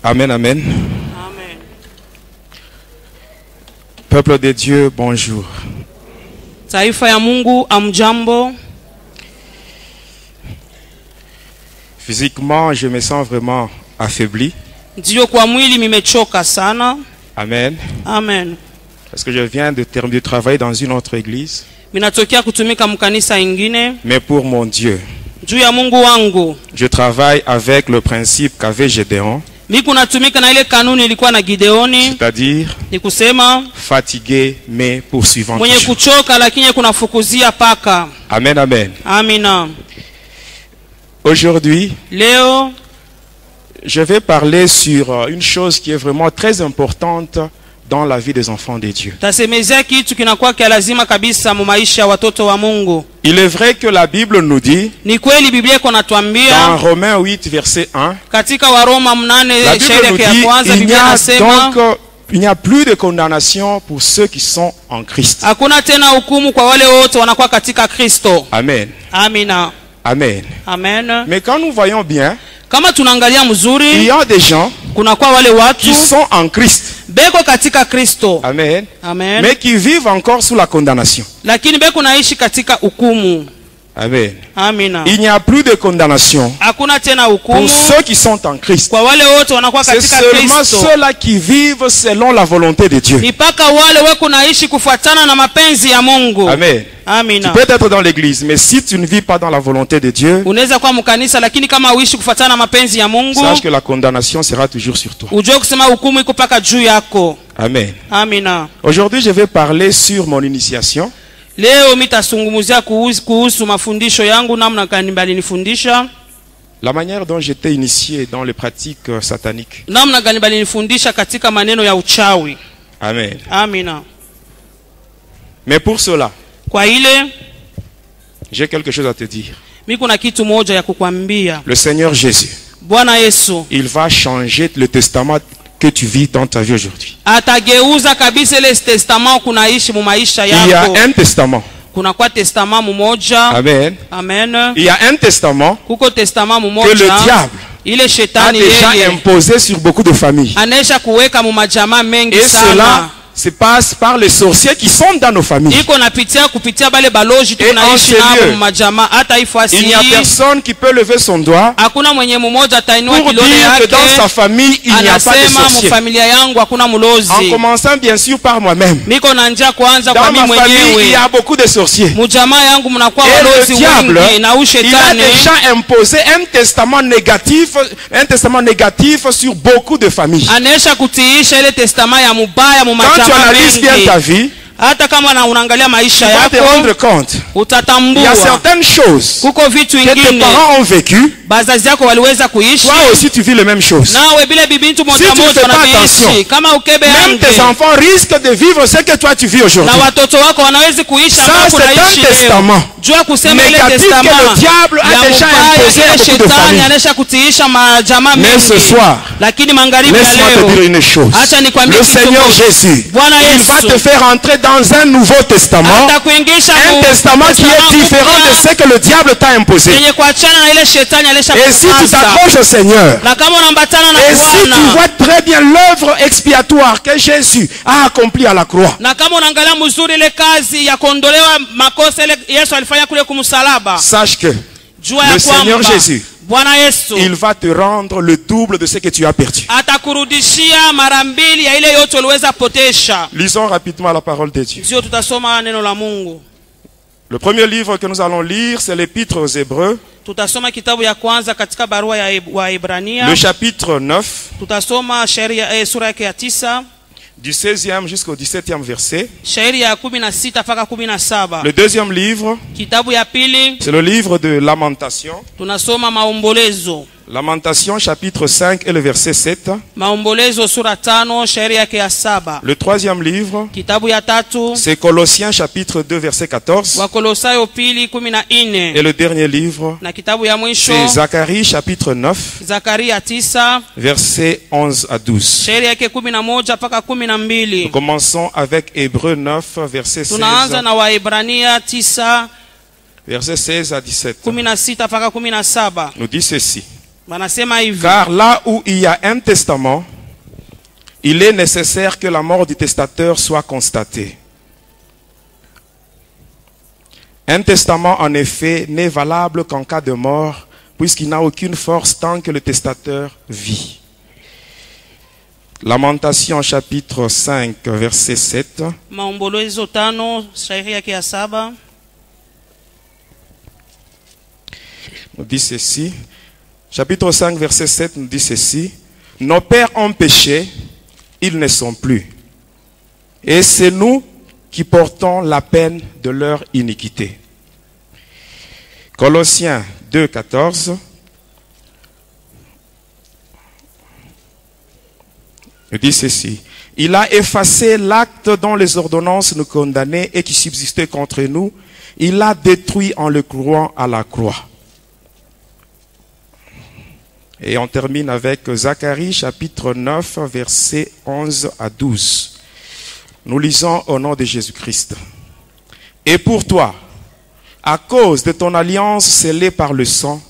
Amen, amen. Amen. Peuple de Dieu, bonjour. Taifa ya Mungu, amjambo. Physiquement, je me sens vraiment affaibli. Ndio kwa mwili nimechoka sana. Amen. Amen. Parce que je viens de travailler dans une autre église. Minatokea kutumika mkanisa ingine. Mais pour mon Dieu, Juu ya Mungu wangu, je travaille avec le principe qu'avait Gédéon. Miku natumika na ile kanuni ilikuwa na Gideoni. C'est-à-dire, Ni kusema fatigué mais poursuivant. mwenye kuchoka lakini kunafukuzia paka. Amen, amen. Amina. Aujourd'hui, Leo je vais parler sur une chose qui est vraiment très importante dans la vie des enfants de Dieu. tasemezea kitu kinakuwa kia lazima kabisa mu maisha ya watoto wa Mungu. Il est vrai que la Bible nous dit, Ni kweli Biblia iko dans natuambia Romains 8, verset 1, katika Waroma la 8 shairi Bible nous ya dit, kwanza il n'y Biblia a inasema donc il n'y a plus de condamnation pour ceux qui sont en Christ. hakuna tena hukumu kwa wale wote wanakuwa katika Kristo. Amen. Amina. Amen. Amen. Mais quand nous voyons bien, Kama tunaangalia il y mzuri, a des gens kuna kwa wale watu qui sont en Christ. beko katika Kristo. Amen. Amen. Mais qui vivent encore sous la condamnation. Lakini beko naishi katika hukumu. Amen. Amina. Il n'y a plus de condamnation Hakuna tena pour hukumu ceux qui sont en Christ. kwa wale wote wanakuwa C'est katika seulement Kristo. ceux-là qui vivent selon la volonté de Dieu. Ni paka wale wako naishi kufuatana na mapenzi ya Mungu. Amen. Tu Amina. peux être dans l'église, mais si tu ne vis pas dans la volonté de Dieu, Unaweza kuwa mkanisa lakini kama uishi kufuatana na mapenzi ya Mungu, sache que la condamnation sera toujours sur toi. ujue kusema hukumu iko paka juu yako. Amen. Amina. Aujourd'hui, je vais parler sur mon initiation. Leo mitasungumuzia kuhusu mafundisho yangu, namna gani balinifundisha, La manière dont j'étais initié dans les pratiques sataniques. namna gani balinifundisha katika maneno ya uchawi. Amen. Amina. Mais pour cela, Kwa ile j'ai quelque chose à te dire. mimi kuna kitu moja ya kukwambia. Le Seigneur Jésus, Bwana Yesu il va changer le testament que tu vis dans ta vie aujourd'hui. atageuza kabisa ile testament kunaishi mu maisha Il y a yako. un testament. Kuna kwa testament mmoja. Amen. Amen. Il y a un testament Kuko testament que mmoja le diable ile a shetani déjà yeye imposé sur beaucoup de familles. anesha kuweka mu majamaa mengi Et sana. cela se passe par les sorciers qui sont dans nos familles. Iko kupitia bale baloji Et en tunaishi ce nao lieu, mu majamaa. Hata ifasi Il n'y a personne qui peut lever son doigt hakuna mwenye mmoja atainua pour kidole dire que yake dans sa famille, il n'y a pas de anasema mu sorcier. familia yangu hakuna En mulozi. commençant bien sûr par moi-même. Miko na njia kwanza kwa Dans mimi ma famille, il y mwenyewe. a beaucoup de sorciers. Mu jamaa yangu mnakuwa Et walozi le diable, wengi na il a ushetani déjà imposé un testament négatif sur beaucoup de familles. anesha kutiisha ile testament ya mubaya mu Quand tu majamaa analyses bien mengi. ta vie, Hata kama unaangalia tu maisha vas te yako rendre compte. Il y utatambua a certaines choses kuko vitu que tes vingine parents ont vécues. bazazi yako waliweza kuishi, Toi aussi, tu vis les mêmes choses. nawe bila bibintu Si moja tu ne moja fais pas wanaviishi. attention, Kama ukebe Même tes yange enfants risquent de vivre ce que toi tu vis na aujourd'hui. watoto wako wanawezi kuishi Ça, ambao c'est un kunaishi leo. testament Jua kusema ile négatif que testament le diable a ya déjà mubaya, imposé à ile beaucoup de shetani familles. anesha kutiisha majamaa Mais ce mengi. soir, Lakini magharibi ya laisse-moi te dire leo une chose. acha nikwambie Le kitu Seigneur moja. Jésus, Bwana il va Yesu te faire entrer dans un nouveau testament. atakuingisha Un testament qui est différent de ce que le diable t'a imposé. yenye kuachana na ile shetani alesha Et si tu kukaza. t'accroches au Seigneur, Na kama unaambatana na et si tu Bwana vois très bien l'œuvre expiatoire que Jésus a accomplie à la croix, na kama unaangalia mzuri ile kazi ya kuondolewa makosa ile Yesu alifanya kule kumsalaba, sache que jua ya le Seigneur kwamba Jésus, Bwana Yesu il va te rendre le double de ce que tu as perdu. atakurudishia mara mbili ya ile yote uliweza potesha. Lisons rapidement la parole de Dieu. Sio tutasoma neno la Mungu. Le premier livre que nous allons lire, c'est l'Épître aux Hébreux, Tutasoma kitabu ya kwanza katika barua ya Waebrania. le chapitre 9, Tutasoma sura yake ya 9, du 16e jusqu'au 17e verset. shairi ya 16 mpaka 17. Le deuxième livre, Kitabu ya pili c'est le livre de Lamentation. tunasoma maombolezo. Lamentation chapitre 5 et le verset 7. Maombolezo sura 5 shairi yake ya 7. Le troisième livre, Kitabu ya tatu c'est Colossiens chapitre 2 verset 14. Wakolosayo pili 14. Et le dernier livre, Na kitabu ya mwisho c'est Zacharie chapitre 9 Zakaria 9 verset 11 à 12. shairi yake 11 mpaka Nous 12. commençons avec Hébreux 9 verset 16, Tunaanza na Waebrania 9 verset 16 à 17. 16 mpaka 17. Nous dit ceci. Banasema hivi. Car là où il y a un testament, il est nécessaire que la mort du testateur soit constatée. Un testament, en effet, n'est valable qu'en cas de mort, puisqu'il n'a aucune force tant que le testateur vit. Lamentation chapitre 5, verset 7. Maombolezo 5 shairi yake ya 7 nous dit ceci. Chapitre 5, verset 7 nous dit ceci. Nos pères ont péché, ils ne sont plus. Et c'est nous qui portons la peine de leur iniquité. Colossiens 2, 14. Il dit ceci. Il a effacé l'acte dont les ordonnances nous condamnaient et qui subsistait contre nous. Il l'a détruit en le clouant à la croix. Et on termine avec Zacharie chapitre 9, versets 11 à 12. Nous lisons au nom de Jésus-Christ. Et pour toi, à cause de ton alliance scellée par le sang,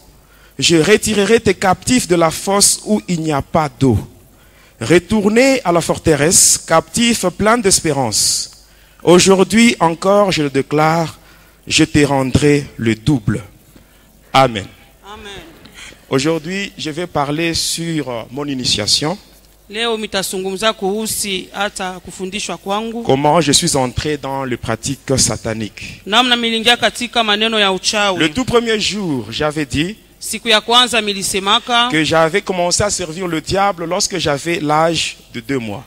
je retirerai tes captifs de la fosse où il n'y a pas d'eau. Retournez à la forteresse, captifs pleins d'espérance. Aujourd'hui encore, je le déclare, je te rendrai le double. Amen. Amen. Aujourd'hui, je vais parler sur mon initiation. Leo mitazungumza kuhusu hata kufundishwa kwangu. Comment je suis entré dans les pratiques sataniques. Namna milingia katika maneno ya uchawi. Le tout premier jour, j'avais dit Siku ya kwanza milisemaka que j'avais commencé à servir le diable lorsque j'avais l'âge de 2 mois.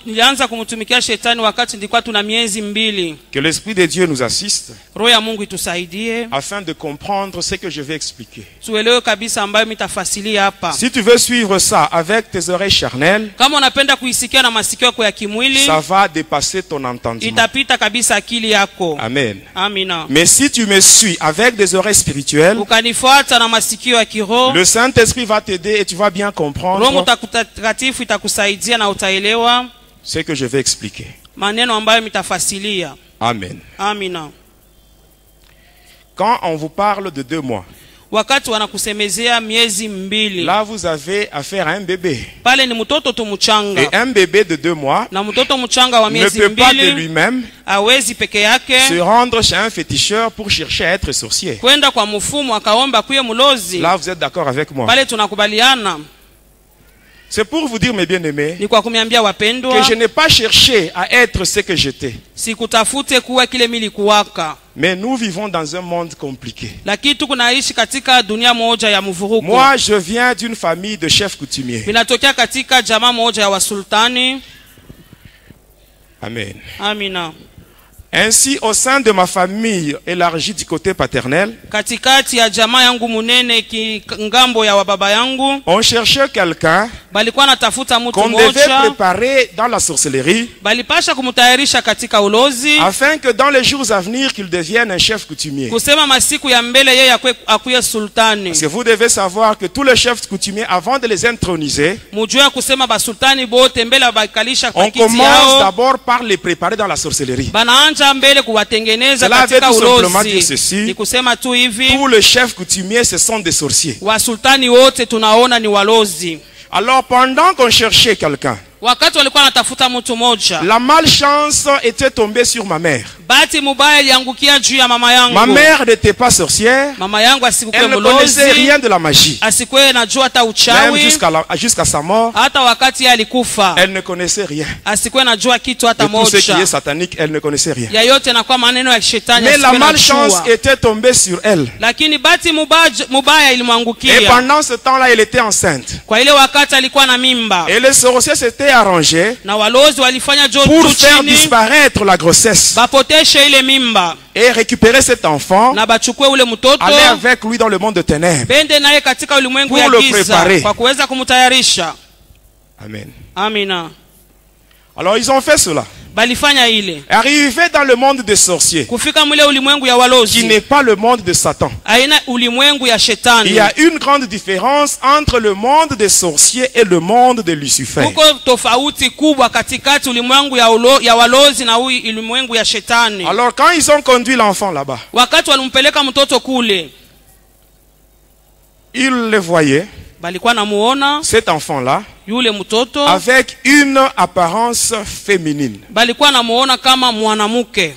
nilianza kumtumikia shetani wakati nilikuwa tuna miezi 2. Que l'Esprit de Dieu nous assiste Roho ya Mungu itusaidie afin de comprendre ce que je vais expliquer. tuelewe kabisa ambayo mitafasilia hapa. Si tu veux suivre ça avec tes oreilles charnelles, Kama unapenda kuisikia na masikio yako ya kimwili, ça va dépasser ton entendement. itapita kabisa akili yako. Amen. Amina. Mais si tu me suis avec des oreilles spirituelles, Ukanifuata na masikio ya kiroho, le Saint-Esprit va t'aider et tu vas bien Roho comprendre Mtakatifu itakusaidia na utaelewa ce que je vais expliquer. maneno ambayo mitafasilia. Amen. Amina. Quand on vous parle de 2 mois, Wakati wanakusemezea miezi 2, là vous avez affaire à un bébé. pale ni mtoto tu Et mchanga. un bébé de 2 mois Na mtoto mchanga wa ne miezi peut pas de 2 lui-même hawezi peke se yake rendre chez un féticheur pour chercher à être sorcier. kwenda kwa mfumu akaomba kuye mlozi. Là vous êtes d'accord avec moi. Pale tunakubaliana. C'est pour vous dire, mes bien-aimés, Ni kwa kumiambia que wapendwa, je n'ai pas cherché à être ce que j'étais. sikutafute kuwa kile milikuwaka. Mais nous vivons dans un monde compliqué. Lakini tunaishi katika dunia moja ya mvuruko. Moi, je viens d'une famille de chefs coutumiers. Minatokea katika jamaa moja ya wasultani. Amen. Amina. Ainsi, au sein de ma famille élargie du côté paternel, Katikati ya jamaa yangu munene ngambo ya wababa yangu, on cherchait quelqu'un balikuwa natafuta mtu qu'on devait mmoja, préparer dans la sorcellerie balipasha kumtayarisha katika ulozi, afin que dans les jours à venir, qu'il devienne un chef coutumier. kusema masiku ya mbele yeye akuye sultani. Parce que vous devez savoir que tous les chefs coutumiers, avant de les introniser, Mujua kusema basultani bote mbele bakalisha kwa on kiti commence yao, d'abord par les préparer dans la sorcellerie. banaanja mbele kuwatengeneza Cela veut katika tout simplement dire ulozi. ceci. Ni kusema tu hivi, Tous les chefs coutumiers, ce sont des sorciers. wasultani wote tunaona ni walozi. Alors, pendant qu'on cherchait quelqu'un, Wakati walikuwa natafuta mtu moja, la malchance était tombée sur ma mère. bahati mubaya iliangukia juu ya mama yangu. Ma mère n'était pas sorcière. Mama yangu asikuwe Elle ne connaissait mlozi, rien de la magie. asikuwe najua hata Même uchawi, jusqu'à sa mort, hata wakati yeye alikufa elle ne connaissait rien. asikuwe najua kitu De hata tout ce qui est moja. satanique, elle ne connaissait rien. Ya yote na kwa maneno ya shetani Mais la asikuwe malchance najua. était tombée sur elle. Lakini bahati mubaya Et ilimwangukia. pendant ce temps-là, elle était enceinte. Kwa ile wakati alikuwa na mimba. Et les sorciers s'étaient arrangés Na walozi walifanya pour juu faire chini disparaître la grossesse bapoteshe ile mimba et récupérer cet enfant, na bachukue ule mtoto aller avec lui dans le monde de ténèbres. bende naye katika ulimwengu Pour ya le giza préparer. kwa kuweza kumtayarisha. Amen. Amina. Alors ils ont fait cela. Balifanya ile. Arrivé dans le monde des sorciers, Kufika mwile ulimwengu ya qui walozi. n'est pas le monde de Satan. Aina ulimwengu ya Il shetani. y a une grande différence entre le monde des sorciers et le monde de Lucifer. Huko tofauti kubwa katikati ulimwengu ya walozi na ulimwengu ya shetani. Alors quand ils ont conduit l'enfant là-bas, Wakati walimpeleka mtoto kule, ils le voyaient, balikuwa namuona cet enfant-là yule mtoto avec une apparence féminine. balikuwa namuona kama mwanamke.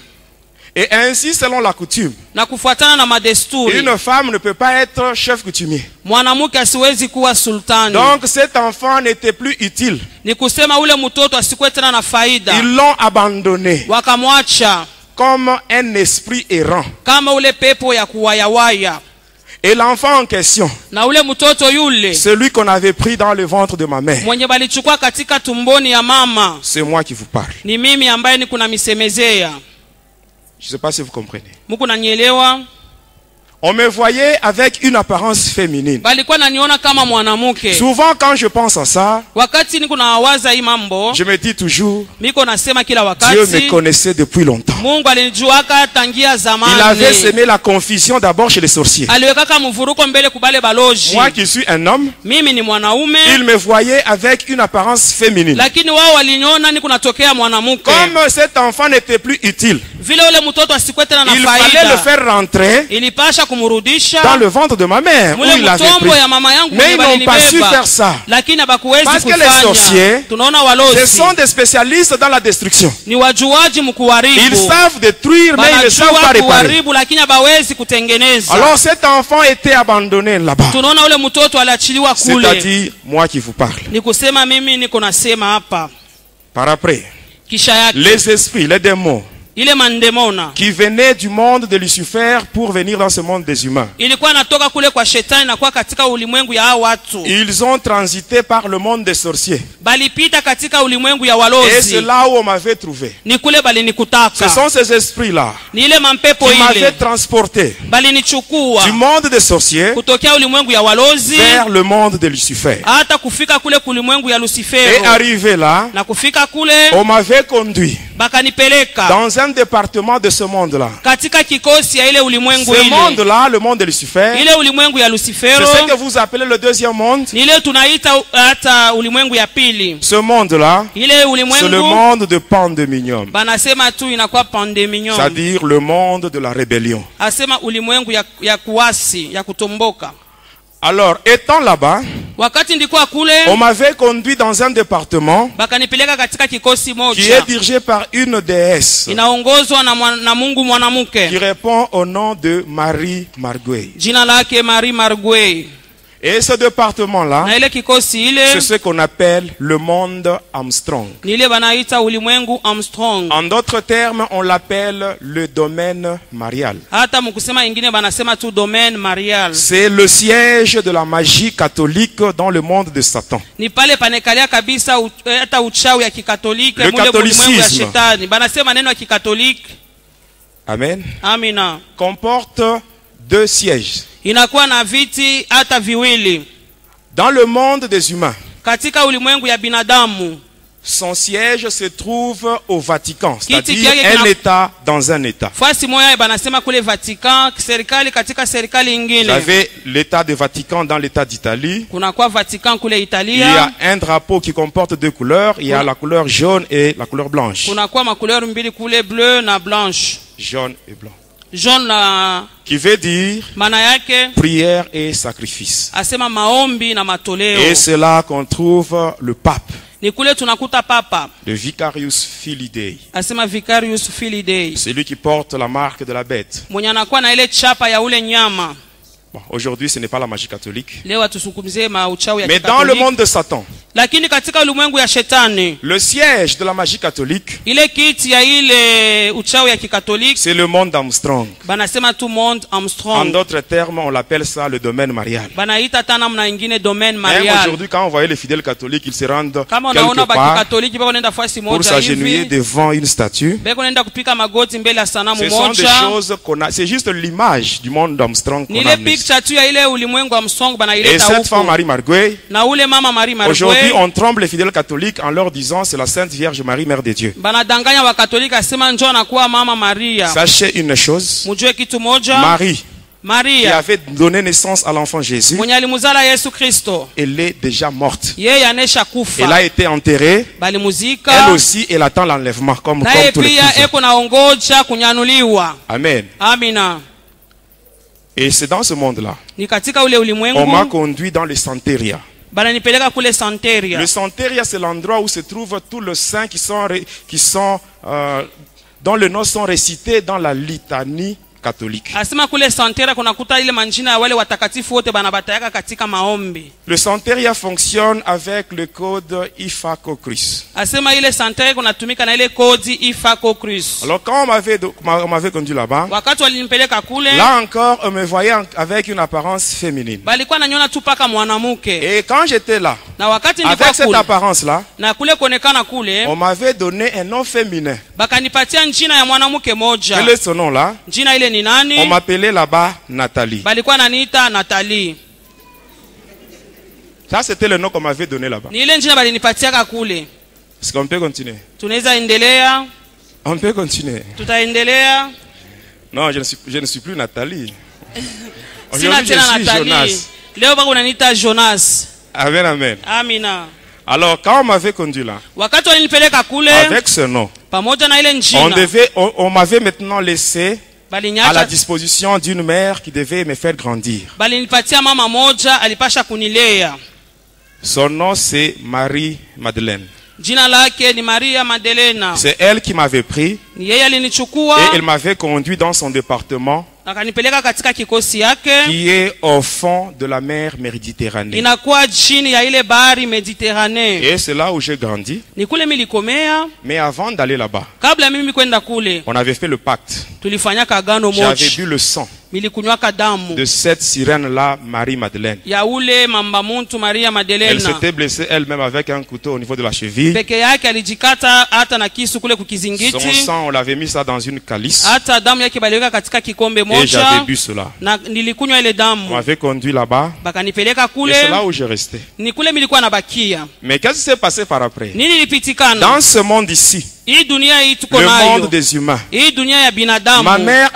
Et ainsi, selon la coutume, Na kufuatana na madesturi, une femme ne peut pas être chef coutumier. mwanamke asiwezi kuwa sultani. Donc cet enfant n'était plus utile. Ni kusema ule mtoto asikuwe tena na faida. Ils l'ont abandonné Wakamwacha comme un esprit errant. kama ule pepo ya kuwayawaya. Et l'enfant en question, Na ule mtoto yule celui qu'on avait pris dans le ventre de ma mère, mwenye balichukua katika tumboni ya mama, c'est moi qui vous parle. ni mimi ambaye ni kuna misemezea. Je ne sais pas si vous comprenez. Muko nanielewa? On me voyait avec une apparence féminine. Balikuwa naniona kama mwanamke. Souvent quand je pense à ça, Wakati niko nawaza hii mambo, je me dis toujours, miko nasema kila Dieu me wakati, connaissait depuis longtemps. Mungu alinijuaka tangia Il avait zamani. semé la confusion d'abord chez les sorciers. Aliwekaka mvuruko mbele kubale baloji. Moi qui suis un homme, Mimi ni mwanaume, il me voyait avec une apparence féminine. lakini wao waliniona niko natokea mwanamke. Comme cet enfant n'était plus utile, Vile ule mtoto asikuwe tena na il fallait le faida, faire rentrer ilipasha kumrudisha dans le ventre de ma mère où mule il l'avait mtombo pris. ya mama yangu Mais ils mwenye n'ont pas su balinibeba. faire ça. Lakini habakuwezi Parce que les kufanya. sorciers, Tunaona Ce walozi sont des spécialistes dans la destruction. ni wajuaji Ils mkuharibu. savent détruire, mais ils ne savent pas Wanajua réparer. kuharibu lakini hawawezi kutengeneza. Alors cet enfant était abandonné là-bas. Tunaona ule mtoto aliachiliwa kule. C'est-à-dire, moi qui vous parle. Ni kusema mimi niko nasema hapa. Par après, Kisha yake les esprits, les démons, ile mandemona qui venaient du monde de Lucifer pour venir dans ce monde des humains, ilikuwa natoka kule kwa shetani na kuwa katika ulimwengu ya hao watu. ils ont transité par le monde des sorciers. Balipita katika ulimwengu ya Et walozi. c'est là où on m'avait trouvé. Ni kule Ce balinikutaka. sont ces esprits-là Ni ile mampepo qui m'avaient ile transporté balinichukua du monde des sorciers kutokea ulimwengu ya walozi vers le monde de Lucifer. hata kufika kule kulimwengu ya Et Lucifero. arrivé là, Na kufika kule on m'avait conduit bakanipeleka dans un département de ce monde-là. katika kikosi ya ile ulimwengu Ce ile. monde-là, le monde de Lucifer, Ile ulimwengu ya c'est Lucifero ce que vous appelez le deuxième monde. ni ile tunaita hata ulimwengu ya pili. Ce monde-là, Ile c'est le ulimwengu monde de Pandémonium, banasema tu inakuwa pandemonium. c'est-à-dire le monde de la rébellion. Asema ulimwengu ya kuasi, ya kutomboka. Alors, étant là-bas, Wakati ndikuwa kule on m'avait conduit dans un département bakanipeleka katika kikosi qui moja est dirigé par une déesse inaongozwa na Mungu mwanamke. qui répond au nom de Marie Marguerite. Jina lake Marie Marguerite. Et ce département-là, Na ile kikosi c'est ile ce qu'on appelle le monde Armstrong. ni ile banaita ulimwengu Armstrong. En d'autres termes, on l'appelle le domaine marial. Hata mkusema ingine banasema tu domaine marial. C'est le siège de la magie catholique dans le monde de Satan. Ni pale panekalia kabisa hata uchawi ya kikatoliki Le mule ulimwengu ya catholicisme. shetani. Banasema neno ya kikatoliki. Amen. Amina. Comporte deux sièges. Inakuwa na viti hata viwili. Dans le monde des humains, Katika ulimwengu ya binadamu son siège se trouve au Vatican, c'est-à-dire Kiti un kyake État dans un État. fasi moya banasema kule Vatican, serikali katika serikali Vous ingine. avez l'État de Vatican dans l'État d'Italie. Kuna kwa Vatican kule Il y Italia. a un drapeau qui comporte deux couleurs. Il y a la couleur jaune et la couleur blanche. Kuna kwa macouleur mbili kule, bleu na blanche. Jaune et blanc. Jaune na Qui veut dire maana yake prière et sacrifice. asema maombi na matoleo. Et c'est là qu'on trouve le pape, Ni kule tunakuta papa le Vicarius Filii Dei. asema Vicarius Filii Dei, Celui qui porte la marque de la bête. mwenye anakuwa na ile chapa ya ule nyama. Bon, aujourd'hui, ce n'est pas la magie catholique. Leo atusukumzie mauchawi ya Mais dans le kikatoliki. monde de Satan, Lakini katika ulimwengu ya shetani, le siège de la magie catholique, ile kiti ya ile uchawi ya kikatoliki c'est le monde d'Armstrong. banasema tu monde En Armstrong. d'autres termes, on l'appelle ça le domaine marial. Banaita hata namna ingine domaine Même marial. aujourd'hui, quand on voyait les fidèles catholiques, ils se rendent Kama unaona quelque ba part kikatoliki bako nenda fasi pour moja s'agenouiller hivi, devant une statue. beko nenda kupika magoti mbele ya sanamu Ce sont des moja. choses qu'on a. C'est juste l'image du monde d'Armstrong Ni qu'on a ile mise. picture tu ya ile ulimwengu Armstrong Et banaileta cette femme huko. Marie Marguerite, Na ule mama Marie aujourd'hui, Marguerite on trompe les fidèles catholiques en leur disant c'est la Sainte Vierge Marie, Mère de Dieu. banadanganya wakatolika asema njoo anakuwa mama Maria. Sachez une chose, Mujue kitu moja, Marie, qui Maria avait donné naissance à l'enfant Jésus, mwenye alimuzala Yesu Kristo elle est déjà morte. yeye anesha Elle kufa, a été enterrée. balimuzika Elle aussi, elle attend l'enlèvement comme naye tous les pia cousins. eko naongoja kunyanuliwa. Amen. Amina. Et c'est dans ce monde-là. Ni katika ule On m'a ulimwengu conduit dans le Santeria. bananipeleka kule Santeria. Le Santeria, c'est l'endroit où se trouvent tous les saints dont les noms sont récités dans la litanie catholique. Asema kule Santeria kunakuta ile manjina ya wale watakatifu wote banabatayaka katika maombi. Le Santeria fonctionne avec le code IFACO-CRUS. Asema ile Santeria kunatumika na ile kodi IFACO-CRUS. Alors quand on m'avait conduit là-bas, Wakati walinipeleka kule, là encore, on me voyait avec une apparence féminine. balikuwa nanyona tu paka mwanamke. Et quand j'étais là, Na wakati nilikuwa avec cette kule, apparence-là, na kule kuonekana kule, on m'avait donné un nom féminin. bakanipatia njina ya mwanamke moja. Quel est son nom là? Njina ile ni On nani? m'appelait là-bas Nathalie. Balikuwa naniita Nathalie. Ça, c'était le nom qu'on m'avait donné là-bas. Ni ile njina balinipatiaka kule. Est-ce qu'on peut continuer? Tunaweza endelea? On peut continuer. Tutaendelea? Non, je ne suis plus Nathalie. Sina Aujourd'hui, je tena suis Nathalie. Jonas. Leo bako unaniita Jonas. Amen, amen. Amina. Alors, quand on m'avait conduit là, Wakati walinipeleka kule avec ce nom, pamoja na ile on njina, m'avait maintenant laissé à la baliniacha, disposition d'une mère qui devait me faire grandir. balinipatia mama moja alipasha kunilea. Son nom, c'est Marie-Madeleine. Jina lake ni Maria Madelena. C'est elle qui m'avait pris Ni yeye alinichukua et elle m'avait conduit dans son département akanipeleka katika kikosi yake, qui est au fond de la mer Méditerranée. inakuwa chini ya ile bahari Mediterranee. Et c'est là où j'ai grandi. Ni kule milikomea. Mais avant d'aller là-bas, Kabla mimi kwenda kule, on avait fait le pacte. tulifanyaka agano J'avais moja. bu le sang Milikunywaka damu de cette sirène-là, Marie-Madeleine. ya ule mamba muntu Maria Elle Madelena. s'était blessée elle-même avec un couteau au niveau de la cheville. Peke yake alijikata hata na kisu kule Son kukizingiti. sang, on l'avait mis ça dans une calice. Hata damu yake baliweka katika kikombe Et j'avais moja. bu cela. Na nilikunywa ile On damu. m'avait conduit là-bas. Bakanipeleka Et kule. c'est là où je restais. Ni kule milikuwa nabakia. Mais qu'est-ce qui s'est passé par après? Nini lipitikana? Dans ce monde ici, Hii dunia hii tuko le nayo. monde des humains, Hii dunia ya binadamu. ma mère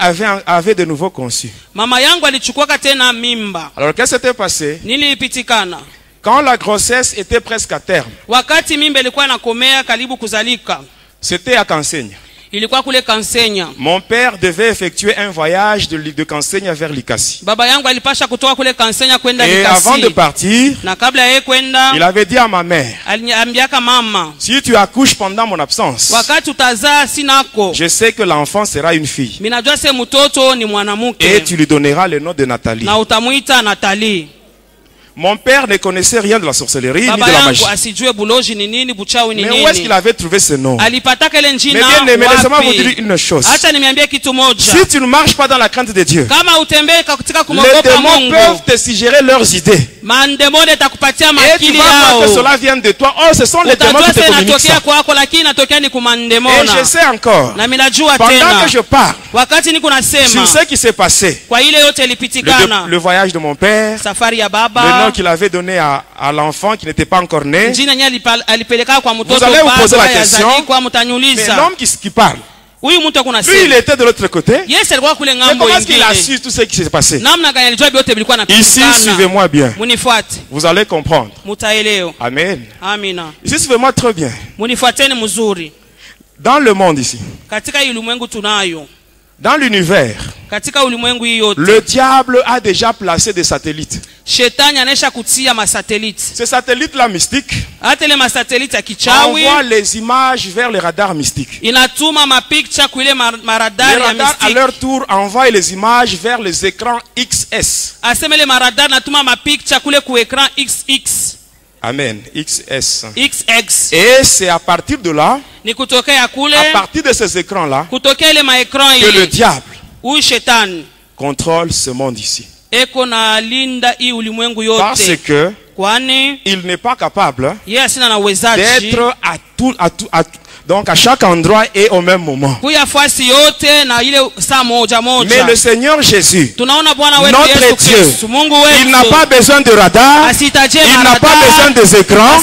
avait de nouveau conçu. Mama yangu alichukua tena mimba. Alors qu'est-ce qui s'était passé? Nini lipitikana? Quand la grossesse était presque à terme, Wakati mimba ilikuwa inakomea karibu kuzalika, c'était à Kansenya. ilikuwa kule Kansenya. Mon père devait effectuer un voyage de Kansenya vers Likasi. Baba yangu alipasha kutoka kule Kansenya kwenda Et avant de Likasi. partir, Na kabla yeye kwenda, il avait dit à ma mère, aliniambiaka mama, si tu accouches pendant mon absence, wakati utazaa sinako, je sais que l'enfant sera une fille. minajua se mtoto ni Et mwanamke tu lui donneras le nom de Nathalie. na utamuita Nathalie. Mon père ne connaissait rien de la sorcellerie ni Baba de la magie. yangu asijue buloji ni nini, buchawi ni Mais où est-ce qu'il nini. avait trouvé ce nom? Alipataka ile Mais njina bien aimé, laissez-moi vous dire wapi? une chose. Acha nimeambia kitu moja. Si tu ne marches pas dans la crainte de Dieu, Kama utembee katika les kumogopa démons Mungu, peuvent te suggérer leurs idées. mandemoni atakupatia Et tu makili vas voir que yao. cela vient de toi. Oh, ce sont les démons Utajua qui te sasa communiquent inatokea ça. kwako, lakini inatokea ni Et kumandemona. je sais encore, Na minajua pendant tena que je parle wakati niko nasema sur ce qui s'est passé, kwa ile yote ilipitikana, le voyage de mon père, safari ya le baba, nom qu'il avait donné à l'enfant qui n'était pas encore né, njina nye alipeleka kwa mtoto allez vous poser la baba question, yazalikuwa, mais mtanyuliza l'homme qui parle, huyu mtu akuna lui il sema était de l'autre côté. Yesu alikuwa kule Mais ngambo comment est-ce qu'il a nyingine. su tout ce qui s'est passé? Namna gani alijua vyote vilikuwa Ici, napitikana? suivez-moi bien. Munifuate, Vous allez comprendre. mutaelewa. Amen. Amina. Ici, suivez-moi très bien. Munifuateni mzuri. Dans le monde ici, Katika hii ulimwengu tunayo, dans l'univers, katika ulimwengu hii yote, le diable a déjà placé des satellites. shetani anaisha kutia masateliti. Ces satellites-là mystiques Hata ile masateliti ya kichawi envoient les images vers les radars mystiques. inatuma mapicture kuile Les maradari ya radars, à mistiki. leur tour, envoient les images vers les écrans XS. Aseme ile maradari natuma mapicture kule ku ekran XX, Amen. XS. XX. Et c'est à partir de là, Ni kutokea kule, à partir de ces écrans-là, kutokea ile maekran que le ile, diable huyu shetani contrôle ce monde ici. eko na linda hii ulimwengu Parce yote, que kwani il n'est pas capable yeye asina na uwezaji d'être donc à chaque endroit et au même moment. kuya fasi yote na ile saa moja Mais moja. le Seigneur Jésus, Tunaona Bwana wetu notre Yesu Dieu, Kristo, Mungu il n'a wetu pas besoin de radar, asitaje il n'a pas besoin des écrans,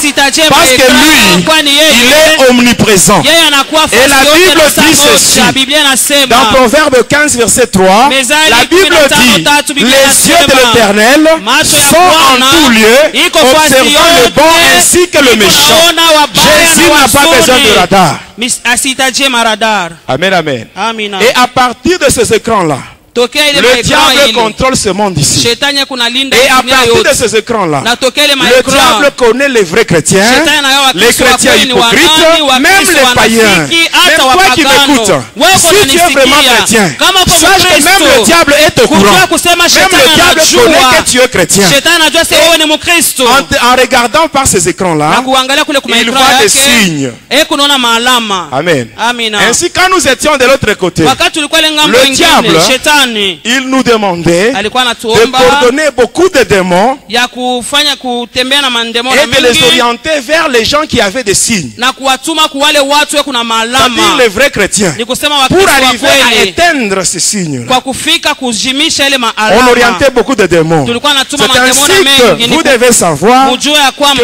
parce que lui, kwani il yeye est omniprésent. yeye anakuwa Et fasi la yote Bible na saa dit moja. ceci, Biblia Dans inasema Proverbe 15, verset 3, Mezali la Bible 15:3, dit, Biblia les yeux de inasema, l'Éternel macho ya sont en Bwana tout lieu, iko fasi observant le yote, bon ainsi que le iko méchant. naona wabaya Jésus na n'a pas wazuri. besoin de radar. Asitaje maradar. Amen, amen. Amina. Et à partir de ces écrans-là, tokea ile Le maekran diable ile contrôle ce monde ici. shetani kuna linda Et à dunia partir de yote ces écrans-là, na tokea ile le maekran diable connaît les vrais chrétiens, shetani anayo les wakristo wa chrétiens kweli wa nani hypocrites, même wakristo les païens. wanafiki Même hata toi qui wapagano m'écoutes, wewe si tu es vraiment unanisikia chrétien, kama uko sache que même le mkristo diable est au courant. kujua kusema Même shetani le diable connaît anajua que tu es chrétien. shetani anajua sasa wewe ni mkristo En regardant par ces na écrans-là, kuangalia kule kwa il maekran voit des yake signes. kunaona maalama Amen. amina Ainsi, quand nous étions de l'autre côté, wakati tulikuwa ile ngambo le nyingine diable, shetani il nous demandait alikuwa de anatuomba coordonner beaucoup de démons ya kufanya kutembea na mandemo et na de les mengi orienter vers les gens qui avaient des signes. na kuwatuma kwa wale watu kuna C'est-à-dire maalama les vrais chrétiens. ni kusema Pour wakristo wa arriver à kweli éteindre ces signes-là, kwa kufika kujimisha ile on maalama orientait beaucoup de démons. tulikuwa C'est natuma mandemo ainsi na mengi que vous devez savoir mujue ya que kwamba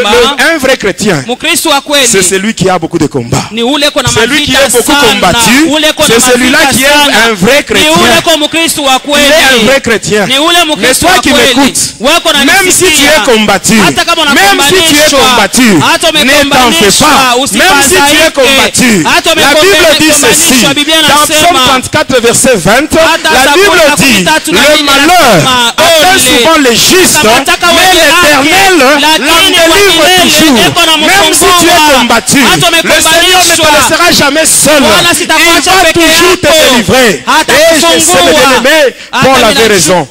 un vrai chrétien, mkristo wa c'est kweli celui qui a beaucoup de combats. ni ule ko na C'est lui qui mavita est beaucoup sana combattu. ule ko na C'est celui-là mavita qui est sana un vrai ni chrétien. ule ko mkristo wa Il est un kweli vrai chrétien. ni ule Mais mkristo toi wa qui kweli m'écoutes, wako na même si tu es combattu, hata kama même si tu es combattu, ne t'en fais pas. Même si tu es combattu, la Bible dit ceci. Dans Psaume 34, verset 20, la Bible dit, le malheur atteint souvent les justes, mais l'Éternel l'en délivre toujours. Même si tu es combattu, le Seigneur ne te laissera jamais seul. Il va toujours te délivrer. Et je sais, mes bien-aimés, Paul avait raison.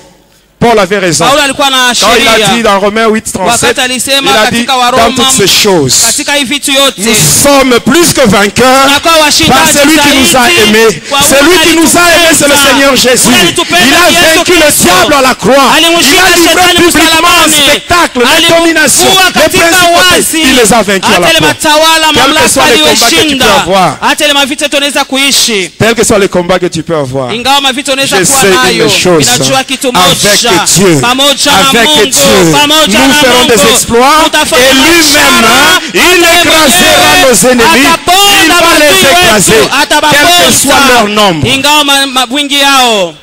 Paul avait raison. Paulo alikuwa na Quand il a dit sheria dans Romains 8, 37, wakati il alisema a dit katika dans Waroma toutes ces choses, katika hivi vitu yote nous sommes plus que vainqueurs tunakuwa par washindaji celui qui nous a zaidi aimés. kwa Celui ule qui nous a aimés, c'est le alitupenda. Seigneur Jésus. Ule alitupenda Il a ni Yesu vaincu le Kristo. diable à la croix. Il Alimshinda a livré shetani publiquement un msalabani. spectacle de domination, Alimfua de katika principautés. wazi. Il les a vaincus à hata la ile croix. matawala Quels que mamlaka soient les combats que tu aliyoshinda peux avoir, hata ile mavita tunaweza kuishi quels que soient les combats que tu peux avoir, ingawa mavita unaweza je kuwa sais nayo une chose, inajua kitu avec moja Dieu, pamoja na avec Mungu Dieu, pamoja nous na ferons des Mungu exploits tutafanya et lui-même, biashara, il hata écrasera mwenyewe nos ennemis, ataponda il va les maadui écraser, wetu, quel que soit leur atabaponza nombre. ingawa wingi yao.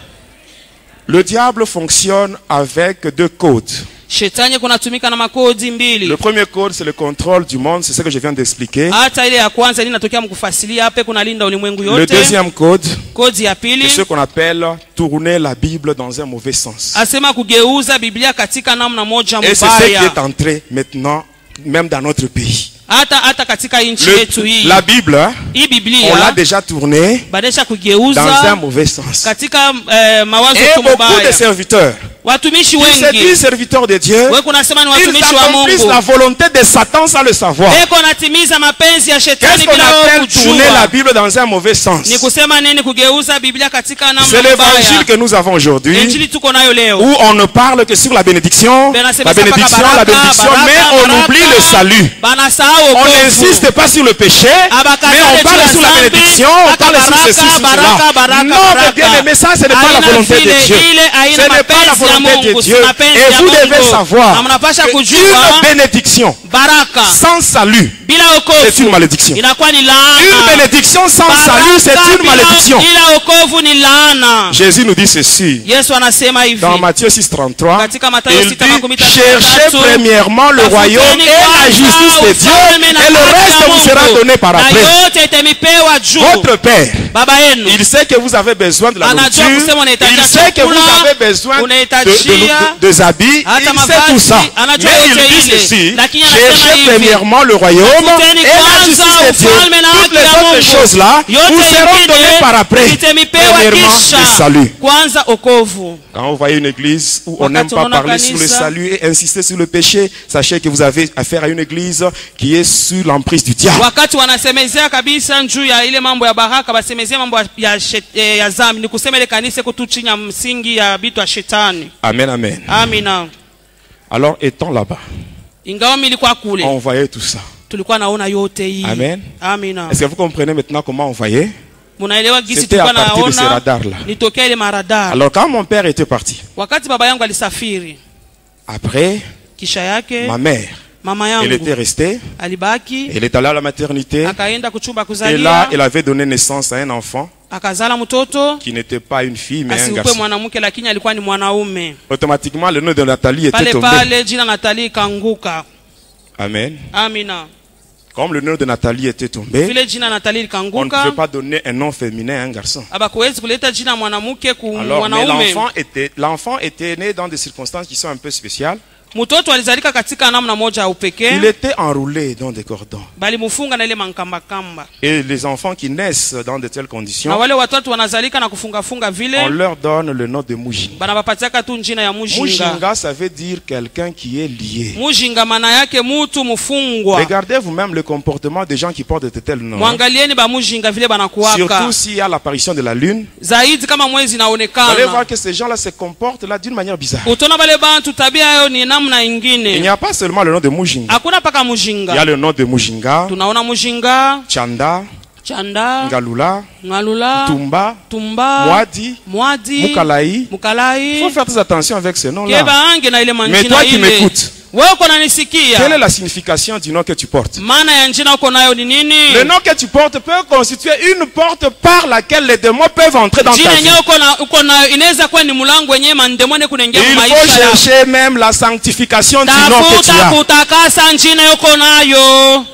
Le diable fonctionne avec deux codes. Shetani kunatumika na makodi mbili. Le premier code, c'est le contrôle du monde, c'est ce que je viens d'expliquer. Hata ile ya kwanza ninatokea mkufasilia hapa kuna linda ulimwengu Le yote. deuxième code, Kodi ya c'est pili ce qu'on appelle tourner la Bible dans un mauvais sens. asema kugeuza Biblia katika namna moja Et c'est ce qui mbaya. est entré maintenant, même dans notre pays. Hata katika nchi yetu hii. La Bible, Hii on l'a Biblia déjà tournée badesha dans un kugeuza mauvais sens. katika mawazo Et tu beaucoup de mabaya. serviteurs, Watumishi qui se disent wengi serviteurs de Dieu, wewe kunasema ni ils watumishi wa accomplissent la Mungu. volonté de Satan sans le savoir. Eko natimiza mapenzi ya shetani Qu'est-ce qu'on bila wao appelle tourner la kujua. Bible dans un mauvais sens? Ni kusema nini kugeuza Biblia katika C'est namna l'évangile mbaya. que nous avons aujourd'hui, Injili tuko nayo leo. où on ne parle que sur la bénédiction, mais on oublie le salut. On n'insiste pas sur le péché, mais on parle sur la bénédiction, on parle sur ceci, sur cela. Non, mais bien aimé, ça, ce n'est pas la volonté de Dieu. Ce n'est pas la volonté de Dieu. Et vous devez savoir qu'une bénédiction sans salut, c'est une malédiction. Une bénédiction sans salut, c'est une malédiction. Jésus nous dit ceci. Dans Matthieu 6,33, il dit, cherchez premièrement le royaume et la justice de Dieu, et le reste vous sera donné par après. Votre Père, il sait que vous avez besoin de la nourriture, il sait que vous avez besoin de habits, il sait tout ça. Mais il dit ceci, cherchez premièrement le royaume et la justice de Dieu. Toutes les autres choses-là vous seront données par après. Premièrement, le salut. Quand vous voyez une église où on n'aime pas parler sur le salut et insister sur le péché, sachez que vous avez affaire à une église qui est sous l'emprise du diable. Wakati wanasemezea kabisa njuu ya ile mambo ya baraka basemezea mambo ya zambi ni kusema ile kanisa iko tu chini ya msingi ya vitu ya shetani. Amen, amen. Amina. Alors étant là-bas, ingawa milikuwa kule on voyait tout ça. Tulikuwa naona yote hii. Amen. Amina. Est-ce que vous comprenez maintenant comment on voyait? Munaelewa gisi C'était à tulikuwa partir de ces naona radars-là. nitokea ile maradar. Alors quand mon père était parti, Wakati baba yangu alisafiri, après, kisha yake ma mère, mama elle yangu était restée, alibaki, elle est allée à la maternité, akaenda kuchumba et là, kuzalia, elle avait donné naissance à un enfant akazala mtoto qui n'était pas une fille, mais un asikuwe garçon. mwanamke lakini alikuwa ni mwanaume. Automatiquement, le nom de Nathalie était Pale tombé. pale jina Nathalie kanguka. Amen. Amina. Comme le nom de Nathalie était tombé, vile jina Nathalie on ne likanguka, pouvait pas donner un nom féminin à un garçon. abakuwezi kuleta jina mwanamke ku Alors, mais mwanaume. l'enfant était né dans des circonstances qui sont un peu spéciales. Mtoto alizalika katika namna moja ya Il upekee, était enroulé dans des cordons. bali mufunga na ile mankamba kamba. Et les enfants qui naissent dans de telles Na conditions, wale watoto wanazalika na kufunga funga on vile, leur donne le nom de Mujinga. banabapatiaka tu jina ya mujinga. Mujinga, ça veut dire quelqu'un qui est lié. Mujinga maana yake mutu mufungwa. Regardez vous-même le comportement des gens qui portent de tels noms. Mwangalieni ba mujinga vile banakuwaka. Surtout s'il y a l'apparition de la lune. Zaidi kama mwezi Vous allez naonekana. voir que ces gens-là se comportent là d'une manière bizarre. Utona bale bantu tabia yao ni namna Il ingine. n'y a pas seulement le nom de Mujinga. Hakuna paka Il y a mujinga. le nom de Mujinga, Tunaona mujinga, Chanda, chanda, Ngalula, ngalula, Tumba, tumba, Mwadi, mwadi, Mukalaï. Il mukalai. faut faire très attention avec ce nom-là. Keba ange na ile Mais manjina toi qui ile. m'écoutes, Wewe uko quelle est nanisikia? la signification du nom que tu portes? Maana ya njina uko nayo ni nini? Le nom que tu portes peut constituer une porte par laquelle les démons peuvent entrer dans ta Jina vie. yenyewe uko nayo inaweza kuwa ni mlango wenyewe mandemone kunaingia Il kwa faut maisha yako. chercher même la sanctification du nom que tu Tafuta as. kutakasa njina yuko nayo.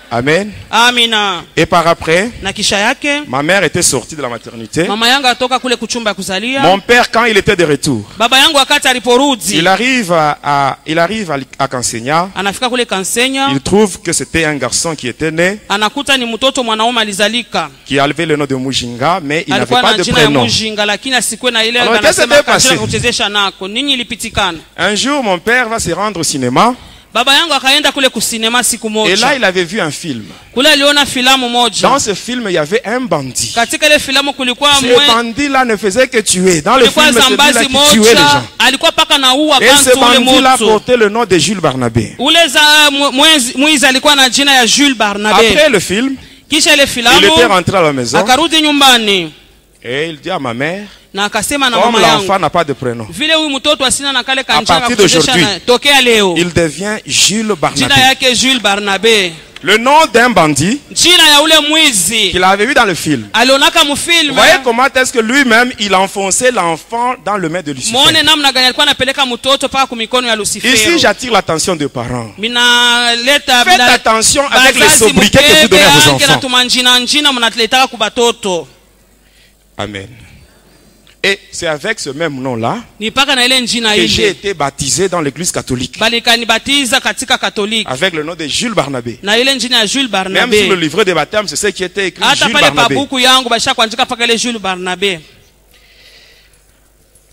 Amen. Amina. Et par après, Na kisha yake ma mère était sortie de la maternité. mama yangu atoka kule kuchumba ya kuzalia. Mon père, quand il était de retour, Baba yangu wakati aliporudi, il arrive à Kansenya. anafika kule Kansenya, Il trouve que c'était un garçon qui était né, anakuta ni mtoto mwanaume alizalika. qui avait le nom de Mujinga, mais il n'avait Alikuwa pas na de jina ya prénom. mujinga lakini asikuwe na ile Alors, qu'est-ce qui anasema s'est katika passé? kuchezesha nako. Nini ilipitikana? Un jour, mon père va se rendre au cinéma, Baba yangu akaenda kule kusinema siku et moja. là, il avait vu un film. Kule aliona filamu moja. Dans ce film, il y avait un bandit. Katika ile filamu kulikuwa Ce bandit-là ne faisait que tuer. Dans le kulikuwa film, celui-là zambazi qui tuait les moja, gens. alikuwa paka na uwa Et ce bantu ule bandit-là moto. portait le nom de Jules Barnabé. Ule za mwizi alikuwa na jina ya Jules Barnabé. Après le film, Kisha ile il filamu était rentré à la maison akarudi nyumbani et il dit à ma mère, na akasema na comme mama yangu, l'enfant n'a pas de prénom, vile huyu mtoto asina na kale À kanjanga partir kuchezesha d'aujourd'hui, na tokea leo il devient Jules Barnabé. jina yake Jules Barnabé. Le nom d'un bandit Jina ya ule mwizi qu'il avait vu dans le film. alionaka Vous mfilme. voyez comment est-ce que lui-même, il enfonçait l'enfant dans le main de Lucifer. Muone namna gani alikuwa anapeleka mtoto paka kumikono ya Lucifer. Ici, j'attire l'attention des parents. Minaleta Faites attention avec les sobriquets que vous donnez à vos enfants. tumanjina njina mnatuletaka kubatoto. Amen. Et c'est avec ce même nom-là Ni paka na ile njina que j'ai ile. été baptisé dans l'église catholique. Bali kanibatiza katika Katoliki. Avec le nom de Jules Barnabé. Na ile njina ya Jules Même sur le Barnabé. livret de baptême, c'est ce qui était écrit Hata Jules pale Barnabé. pabuku yangu basha kuandika paka ile Jules Barnabé.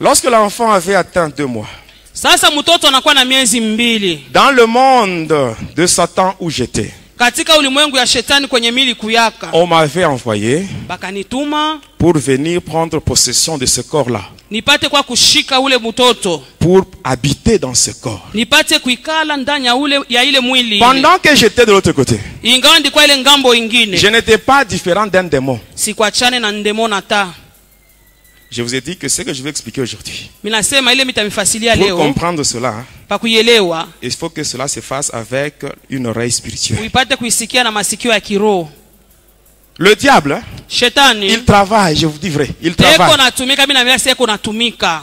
Lorsque l'enfant avait atteint 2 mois, Sasa mtoto anakuwa na miezi mbili. dans le monde de Satan où j'étais, Katika ulimwengu ya shetani kwenye mili kuyaka. on m'avait envoyé Bakanituma pour venir prendre possession de ce corps-là, nipate kwa kushika ule mtoto. pour habiter dans ce corps. Nipate kuikala ndani ya ile mwili. Pendant que j'étais de l'autre côté, Ingawa ndikuwa ile ngambo ingine. je n'étais pas différent d'un démon. Sikuachane na ndemona ta. Je vous ai dit que ce que je vais expliquer aujourd'hui, Minasema ile mitamifasilia pour leo comprendre cela, pa kuielewa il faut que cela se fasse avec une oreille spirituelle. uipate kuisikia na masikio ya kiroho. Le diable, Shetani il travaille, je vous dis vrai, il eko travaille. natumika, mimi naambia seko natumika.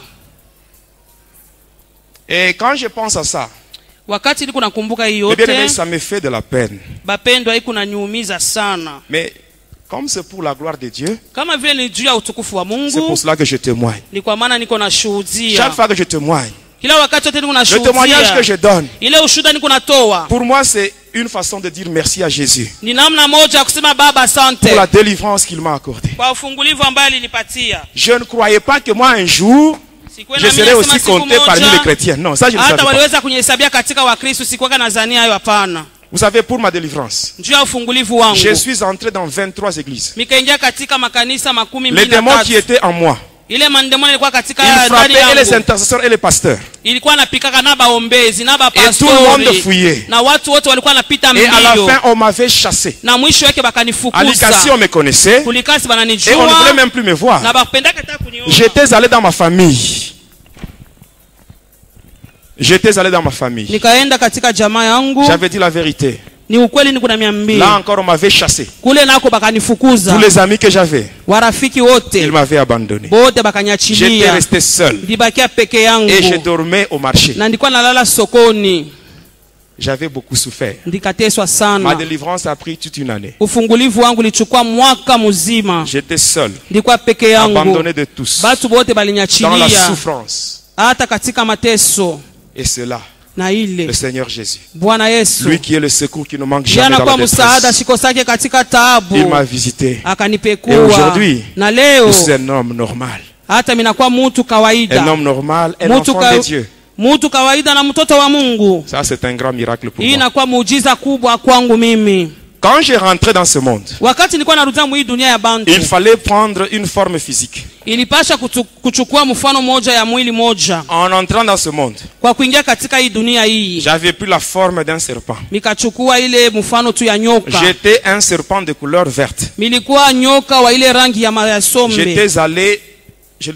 Et quand je pense à ça, Wakati niko nakumbuka hiyo eh bien aimé, yote, ça me fait de la peine. bapendwa iko naniumiza sana. Mais comme c'est pour la gloire de Dieu, Kama vile ni juu ya utukufu wa c'est Mungu, pour cela que je témoigne. ni kwa maana niko Chaque nashuhudia. fois que je témoigne, Kila wakati wote niko le témoignage que nashuhudia. je donne, Ile ushuhuda niko natoa. pour moi, c'est une façon de dire merci à Jésus Ni namna moja ya kusema Baba asante pour la délivrance qu'il m'a accordée. kwa ufungulivu ambaye alinipatia. Je ne croyais pas que moi, un jour, je serais aussi compté parmi les chrétiens. Non, ça, je ne savais hata pas. waliweza kunihesabia katika Wakristo, sikuwaga nadhania hayo, hapana. Vous savez, pour ma délivrance, Njoo ya ufungulivu wangu. je suis entré dans 23 églises. Mikaingia katika makanisa makumi Les mbili na démons qui tatu. étaient en moi, Ile mandemoni ilikuwa katika ils ndani frappaient et les yangu. intercesseurs et les pasteurs. Ilikuwa napikaka na baombezi na Et tout le monde bapastori. fouillait. Na watu wote walikuwa napita Et à la mbio. fin, on m'avait chassé. Na mwisho wake À bakanifukuza. l'Icassie, on me connaissait. Kulikasi Et on ne voulait bananijua. même plus me voir. Na bapendaka hata kuniona. J'étais allé dans ma famille. J'étais allé dans ma famille. Nikaenda katika jamaa yangu. J'avais dit la vérité. Ni ukweli niko na 200. Là encore, on m'avait chassé. Kule nako bakanifukuza. Tous les amis que j'avais, Warafiki ils wote m'avaient abandonné. bote J'étais bakanyachilia. resté seul. Ndibakia peke Et je yangu. dormais au marché. Na ndikuwa nalala sokoni. j'avais beaucoup souffert. ndikateswa Ma sana. délivrance a pris toute une année. Ufungulivu wangu lichukua mwaka mzima. J'étais seul, Ndikuwa peke yangu. abandonné de tous, Batu bote dans la balinyachilia. souffrance. Hata katika mateso. Et cela, Na ile. le Seigneur Jésus, Bwana Yesu. lui qui est le secours qui ne manque jamais Jana dans kwa la msaada détresse, shiko sake katika taabu. il m'a visité. Et Akanipekua. aujourd'hui, Na leo. je suis un homme normal. Hata minakuwa mutu kawaida. Un homme normal, un Mutu enfant de Dieu. Mutu kawaida na mtoto wa Mungu. Ça, c'est un grand miracle pour Hii moi. inakuwa muujiza kubwa kwangu mimi. Quand j'ai rentré dans ce monde, Wakati nilikuwa narudia mu hii dunia ya bantu, il fallait prendre une forme physique. ilipasha kuchukua mfano moja ya mwili moja. En entrant dans ce monde, Kwa kuingia katika hii dunia hii, j'avais pris la forme d'un serpent. nikachukua ile mfano tu ya nyoka. J'étais un serpent de couleur verte. Milikuwa nyoka wa ile rangi ya sombe. J'étais allé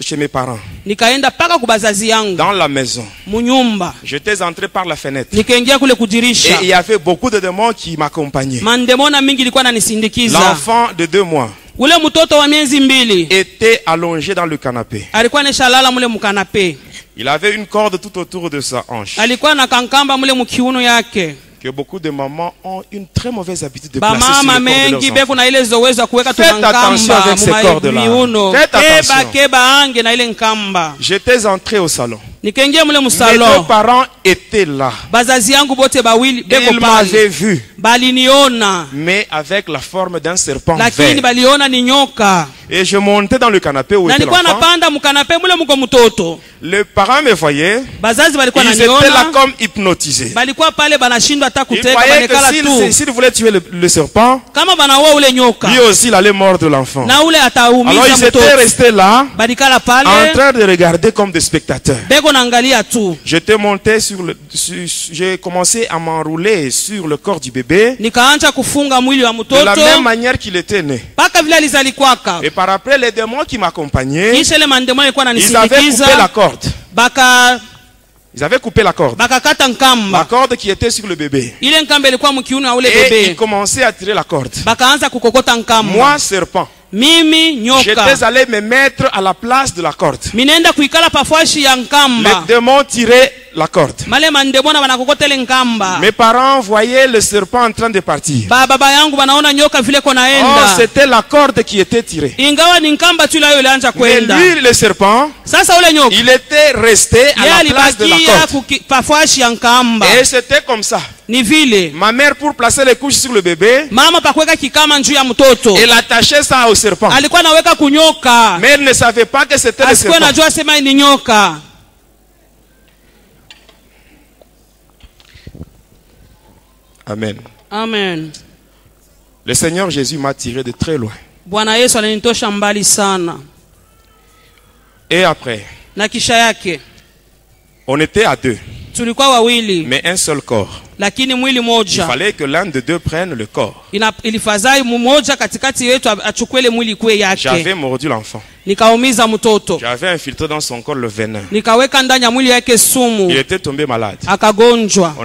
chez mes parents, Nikaenda paka kubazazi yangu dans la maison. munyumba. J'étais entré par la fenêtre. Nikaingia kule Et kudirisha. il y avait beaucoup de démons qui m'accompagnaient. Mandemona mingi ilikuwa nanisindikiza. L'enfant de 2 mois Ule mtoto wa miezi 2 était allongé dans le canapé. alikuwa neshalala mule mukanape. Il avait une corde tout autour de sa hanche. Alikuwa na kankamba mule mukiuno yake. Que beaucoup de mamans ont une très mauvaise habitude de placer sur Bamama le corps de leurs mengi enfants. beko na ile zowezo ya kuweka Faites attention tunankamba avec ces cordes-là. miuno. Faites attention. Keba ange na ile nkamba. J'étais entré au salon. Nikaingia mule Mes musalo. 2 parents étaient là. Bazazi yangu bote bawili beko Ils pale. m'avaient vu, Baliniona. mais avec la forme d'un serpent Lakini vert. baliona ni nyoka. Et je montais dans le canapé où Na était nilikuwa l'enfant. napanda mukanape mule muko mtoto. Les parents me voyaient. Bazazi balikuwa Ils étaient là naniona. comme hypnotisés. Balikuwa pale banashindwa hata Ils kuteka croyaient banekala que tu. s'il voulait tuer le serpent, Kama banaua ule nyoka. lui aussi il allait mordre l'enfant. Na ule Alors ataumiza ils étaient mtoto. restés là, Balikala en pale. train de regarder comme des spectateurs. Beko naangalia tu. J'étais monté j'ai commencé à m'enrouler sur le corps du bébé Nikaanza kufunga mwili wa de la mtoto même manière qu'il était né. paka vile alizalikwaka. Et par après, les démons qui m'accompagnaient, Kisha ile mandemo alikuwa ils avaient coupé ananisindikiza. la corde. Ils avaient coupé la corde. Bakakata La nkamba. corde qui était sur le bébé. Ile nkamba ilikuwa mkiuno wa ule Et ils bebe. commençaient à tirer la corde. Bakaanza kukokota nkamba. Moi, serpent, Mimi nyoka. j'étais allé me mettre à la place de la corde. Minenda kuikala pafashi ya Les nkamba. démons tiraient la corde. Male mandemona banakokota ile nkamba. Mes parents voyaient le serpent en train de partir. Baba yangu banaona nyoka vile Oh, konaenda. c'était la corde qui était tirée. Ingawa ni nkamba tu ile ilianza Mais kwenda. lui, le serpent, Sasa ule nyoka il était resté à la place de la alibakia corde. pafashi ya nkamba. Et c'était comme ça. Ni vile Ma mère, pour placer les couches sur le bébé, mama pakuweka kikama njuu ya mtoto elle attachait ça au serpent. alikuwa naweka kunyoka. Mais elle ne savait pas que c'était le Asikuwa serpent. najua sema ni nyoka. Amen. Amen. Le Seigneur Jésus m'a tiré de très loin. Bwana Yesu alinitosha mbali sana. Et après, Na kisha yake on était à 2, tulikuwa wawili mais un seul corps. lakini mwili Il moja. fallait que l'un de 2 prenne le corps. Ilifadhai mmoja katikati yetu achukue ile mwili kwe yake. J'avais mordu l'enfant. Nikaumiza mtoto. J'avais infiltré dans son corps le venin. Nikaweka ndani ya mwili yake Il sumu. était tombé malade. Akagonjwa.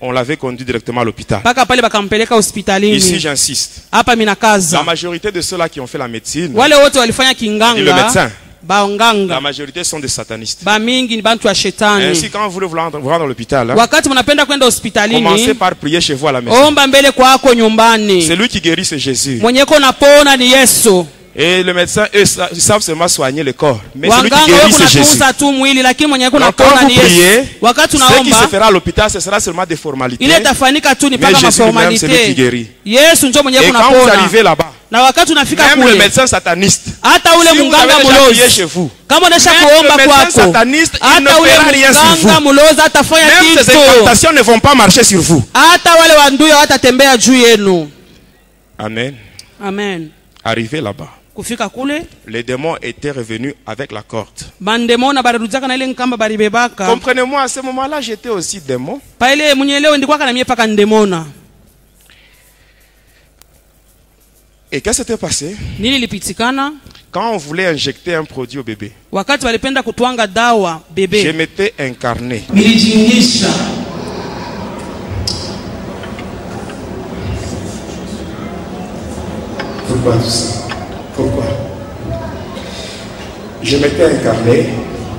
On l'avait conduit directement à l'hôpital. Paka pale bakampeleka Ici, hospitalini. j'insiste. Hapa La minakaza. majorité de ceux-là qui ont fait la médecine, Wale wote walifanya et le kinganga. médecin, la Baonganga. majorité sont des satanistes. Ba mingi ni bantu wa shetani. Ainsi, quand vous voulez vous rendre à l'hôpital, hein, Wakati mnapenda kwenda commencez hospitalini, par prier chez vous à la maison. omba mbele kwako nyumbani. Celui qui guérit, c'est Jésus. Mwenyeko napona ni Yesu. Et le médecin, eux, ils savent seulement soigner le corps. Mais celui qui Wanganga guérit, wako c'est Jésus. natunza tu mwili lakini mwenyeko Donc, quand napona vous ni Yesu. priez, Wakati ce qui se unaomba fera à l'hôpital, ce sera seulement des formalités. ile tafanyika tu ni Mais paka Jésus lui-même, c'est lui qui maformalite. guérit. Yesu ndio Et mwenyeko quand vous napona. arrivez là-bas, Na wakati unafika même le kule, médecin sataniste, hata ule si vous munganga avez déjà prié mulozi chez vous, kama unaisha même kuomba le médecin kwako, sataniste, il ne hata ule fera rien sur munganga vous. mulozi atafanya Même ces kitu. incantations ne vont pas marcher sur vous. Hata wale wanduyo watatembea juu yenu. Amen. Amen. Arrivé là-bas, Kufika kule, les démons étaient revenus avec la corde. bandemona barudaka na ile nkamba baribebaka. Comprenez-moi, à ce moment-là, j'étais aussi démon. Pa ile munyelewe ndikwaka na mie paka ndemona. Et qu'est-ce qui s'était passé? Nini lipitikana? Quand on voulait injecter un produit au bébé, Wakati walipenda kutwanga dawa je bebe. m'étais incarné. Nilijingisha. Pourquoi tout ça? Pourquoi? Je m'étais incarné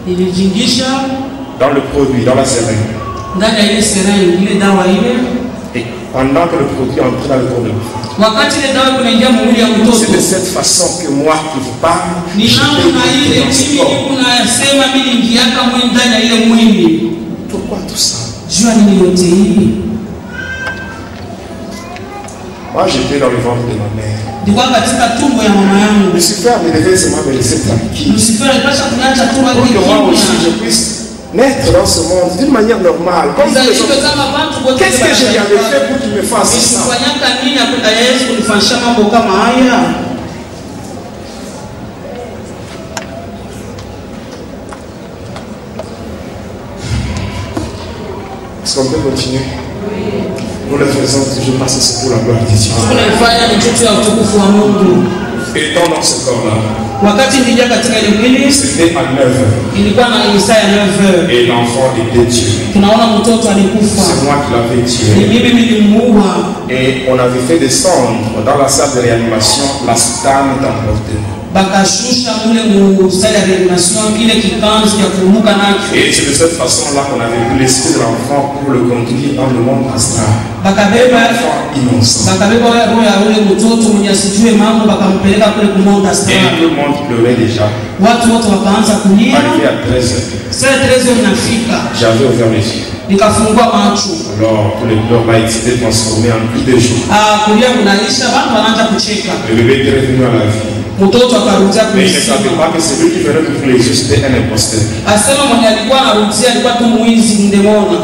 Nilijingisha dans le produit, dans la seringue. ndani ya ile seringue ile dawa ile. Et pendant que le produit entrait dans le corps de l'enfant, wakati ile dawa kunaingia mwili ya mtoto, c'est de cette façon que moi qui vous parle, ni je namna ile vais dans ce mimi corps. kunasema mimi ningiaka mwili ndani ya ile mwili. Pourquoi tout ça? Jua nini yote hii? Moi j'étais dans le ventre de ma mère. Nilikuwa katika tumbo ya mama yangu. Lucifer me devait seulement me laisser tranquille. Lucifer alipasha kuniacha tu Pour que moi aussi je kimya. puisse naître dans ce monde d'une manière normale. Comme tous les autres. Qu'est-ce que je lui avais fait pour qu'il me fasse ça? Nilifanyaka nini akutayezi kunifanyisha mambo kama haya? Est-ce qu'on peut continuer? Nous le faisons toujours parce que c'est pour la gloire de Dieu. Tunafanya ni kitu ya utukufu wa Mungu. Étant dans ce corps-là, Wakati nilija katika ile mwili c'était à 9h. ilikuwa na saa ya 9h. Et l'enfant était tué. Tunaona mtoto alikufa. C'est moi qui l'avais Ni tué. mimi nilimuua. Et on avait fait descendre dans la salle de réanimation la soutane d'emportement. Bakashusha mule mu salle ya reanimation ile kikanzu ya kumuka nacho. Et c'est de cette façon-là qu'on avait pu l'esprit de l'enfant pour le conduire dans le monde astral. Bakabeba L'enfant innocent. bakabeba roho ya ule mtoto mwenye asijue mambo bakampeleka kule kumonda Et star. tout le monde pleurait déjà. Watu wote wakaanza kulia. Arrivé à 13h, Saa 13 inafika. j'avais ouvert les yeux. Nikafungua macho. Alors, tous les pleurs là étaient transformés en cris de joie. Kulia kunaisha watu wanaanza kucheka. Le bébé était revenu à la vie. Mtoto akarudia Mais il ne savait kuisema. pas que celui qui venait d'ouvrir les yeux, c'était un imposteur. Asema mwenye alikuwa anarudia alikuwa tu mwizi ndemona.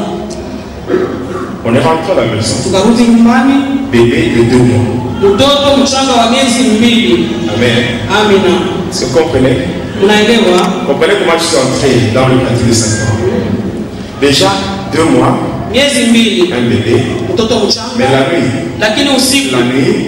On est rentré à la maison. Tukarudi nyumbani. Bébé de 2 mois. Mtoto mchanga wa miezi 2. Amen. Amina. Est-ce que vous comprenez? Unaelewa? Comprenez comment je suis entré dans le quartier de 5 ans. Déjà 2 mois, Miezi 2. un bébé. Mtoto mchanga. Mais la nuit, Lakini usiku,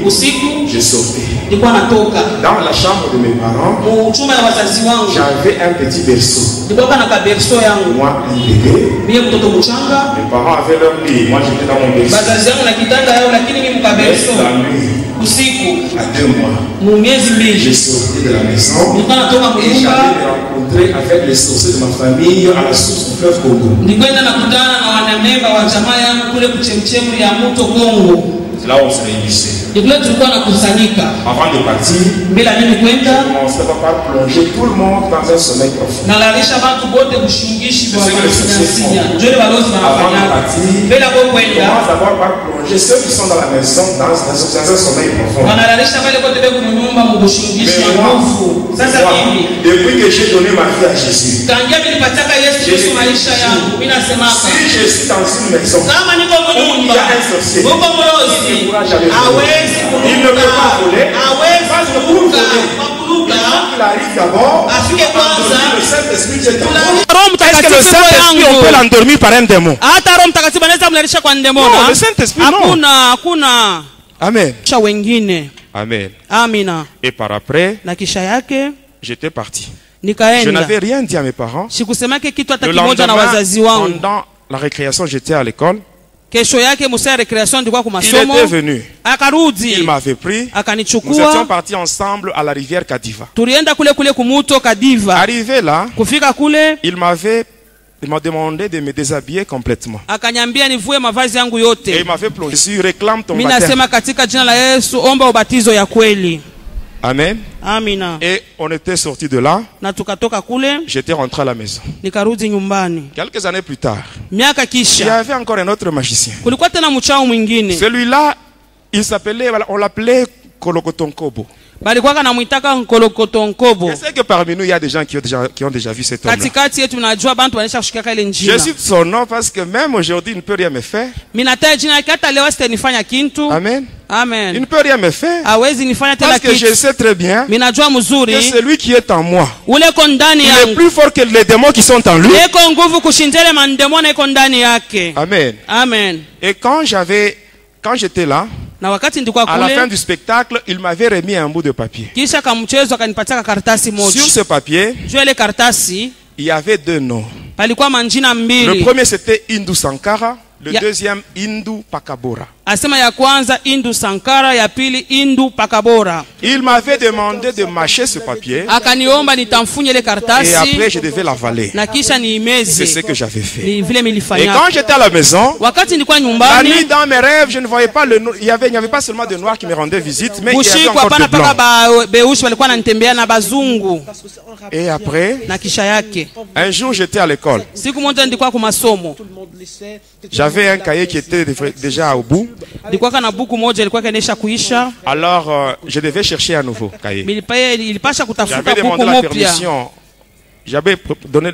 usiku, je sortais. nilikuwa natoka. Dans la chambre de mes parents, Chumba ya wazazi wangu. j'avais un petit berceau. Nilikuwa na kaberso yangu. Moi, un bébé. Mie mtoto mchanga. Mes parents avaient leur lit. Moi, j'étais dans mon berceau. Bazazi yangu na kitanda yao lakini mimi mkaberso. La nuit, Usiku, à 2 mois, mu miezi 2. je sortais de la maison. Nilikuwa natoka Et kunyumba. j'allais me rencontrer avec les sorciers de ma famille à la source du fleuve Congo. Nilikwenda nakutana na wanamemba wa jamaa yangu kule kuchemchemu ya mto Kongo. C'est là où on se réunissait. Ndio tulikuwa nakusanyika. Avant de partir, Bila mimi kwenda on commençait par plonger tout le monde dans un sommeil profond. nalalisha watu wote kushingishi kwa wanasinya. Ndio balozi Avant de wanafanya. partir, Bila kwa on kwenda commence d'abord par plonger ceux qui sont dans la maison dans un sommeil profond. wanalalisha wale wote beko kunyumba mkushingishi Mais ya moi, nguvu. Sasa mimi depuis que j'ai donné ma vie à Jésus, tangia nilipataka Yesu Kristo maisha yangu, mimi nasema si je suis dans une maison, kama niko mnyumba uko mlozi hawezi kuruka, hawezi kuruka il arrive d'abord, afike kwanza. le Saint-Esprit qui est en Roho Est-ce que Mtakatifu le roho Saint-Esprit, on yangu. peut l'endormir par un démon? Hata Roho Mtakatifu anaweza kumlalisha kwa ndemona? Non, le Saint-Esprit, non. Hakuna. Amen. Cha wengine. Amen. Amina. Et par après, Na kisha yake j'étais parti. Je nikaenda. n'avais rien dit à mes parents. Sikusemake kitu hata Le kimoja na lendemain, wazazi wangu. pendant la récréation, j'étais à l'école. Kesho yake musa ya recreation ndikuwa kwa Il masomo. était venu. Il Akarudi. m'avait pris. Nous étions Akanichukua. partis ensemble à la rivière Kadiva. Tulienda kule kule kumuto Kadiva. Arrivé là, Kufika kule il m'a demandé de me déshabiller complètement. akanyambia nivue mavazi yangu Et yote. il m'avait plongé. Jésus réclame ton Mimi baptême. nasema katika jina la Yesu omba ubatizo ya kweli. Amen. Amina. Et on était sortis de là. Na tukatoka kule J'étais rentré à la maison. nikarudi nyumbani. Quelques années plus tard, Miaka il y kisha avait encore un autre magicien. kulikuwa tena mchao mwingine. Celui-là, il s'appelait, on l'appelait Kolokotonkobo. Balikuwa kanamwitaka Nkolokotonkobo. Je sais que parmi nous, il y a des gens qui ont déjà vu cet homme-là. Katikati yetu najua bantu wanaisha kushikaka ile njia. Je cite son nom parce que même aujourd'hui, il ne peut rien me faire. Minataja jina yake hata leo sitanifanya kintu. Amen. Il Amen. ne peut rien me faire. Hawezi nifanya tena Parce que je kitu. sais très bien Minajua que mzuri celui qui est en moi, ule ko ndani il est yangu. plus fort que les démons qui sont en lui. Eko nguvu kushinda mandemona iko ndani yake. Amen. Amen. Et quand j'étais là, Na wakati ndikuwa à la fin kule du spectacle, il m'avait remis un bout de papier. kisha kamchezo akanipatia karatasi moja. Sur ce papier, Juu ile karatasi il y avait 2 noms. palikuwa manjina Le mbili. premier, c'était Indu Sankara. Le Ya- deuxième, Indu Pakabora. Asema ya kwanza Indu Sankara, ya pili Indu Pakabora. Il m'avait demandé de mâcher ce papier. Akaniomba nitamfunye ile Et karatasi après, je devais l'avaler. na kisha C'est niimeze. ce que j'avais fait. Ni vile Et nilifanya. quand j'étais à la maison, Wakati nilikuwa la nuit nyumbani, dans mes rêves, je ne voyais pas le il n'y avait pas seulement de noirs qui me rendaient visite, mais il y avait usiku encore hapana de blancs. paka beushi walikuwa wananitembea na bazungu. Et après, Na kisha yake un jour, j'étais à l'école. siku moja nilikuwa kwa masomo, J'avais un cahier qui était déjà au bout. nilikuwa kana buku moja ilikuwa kanisha kuisha. Alors, je devais chercher un nouveau cahier. Ilipasha kutafuta J'avais buku demandé la mupya. permission. J'avais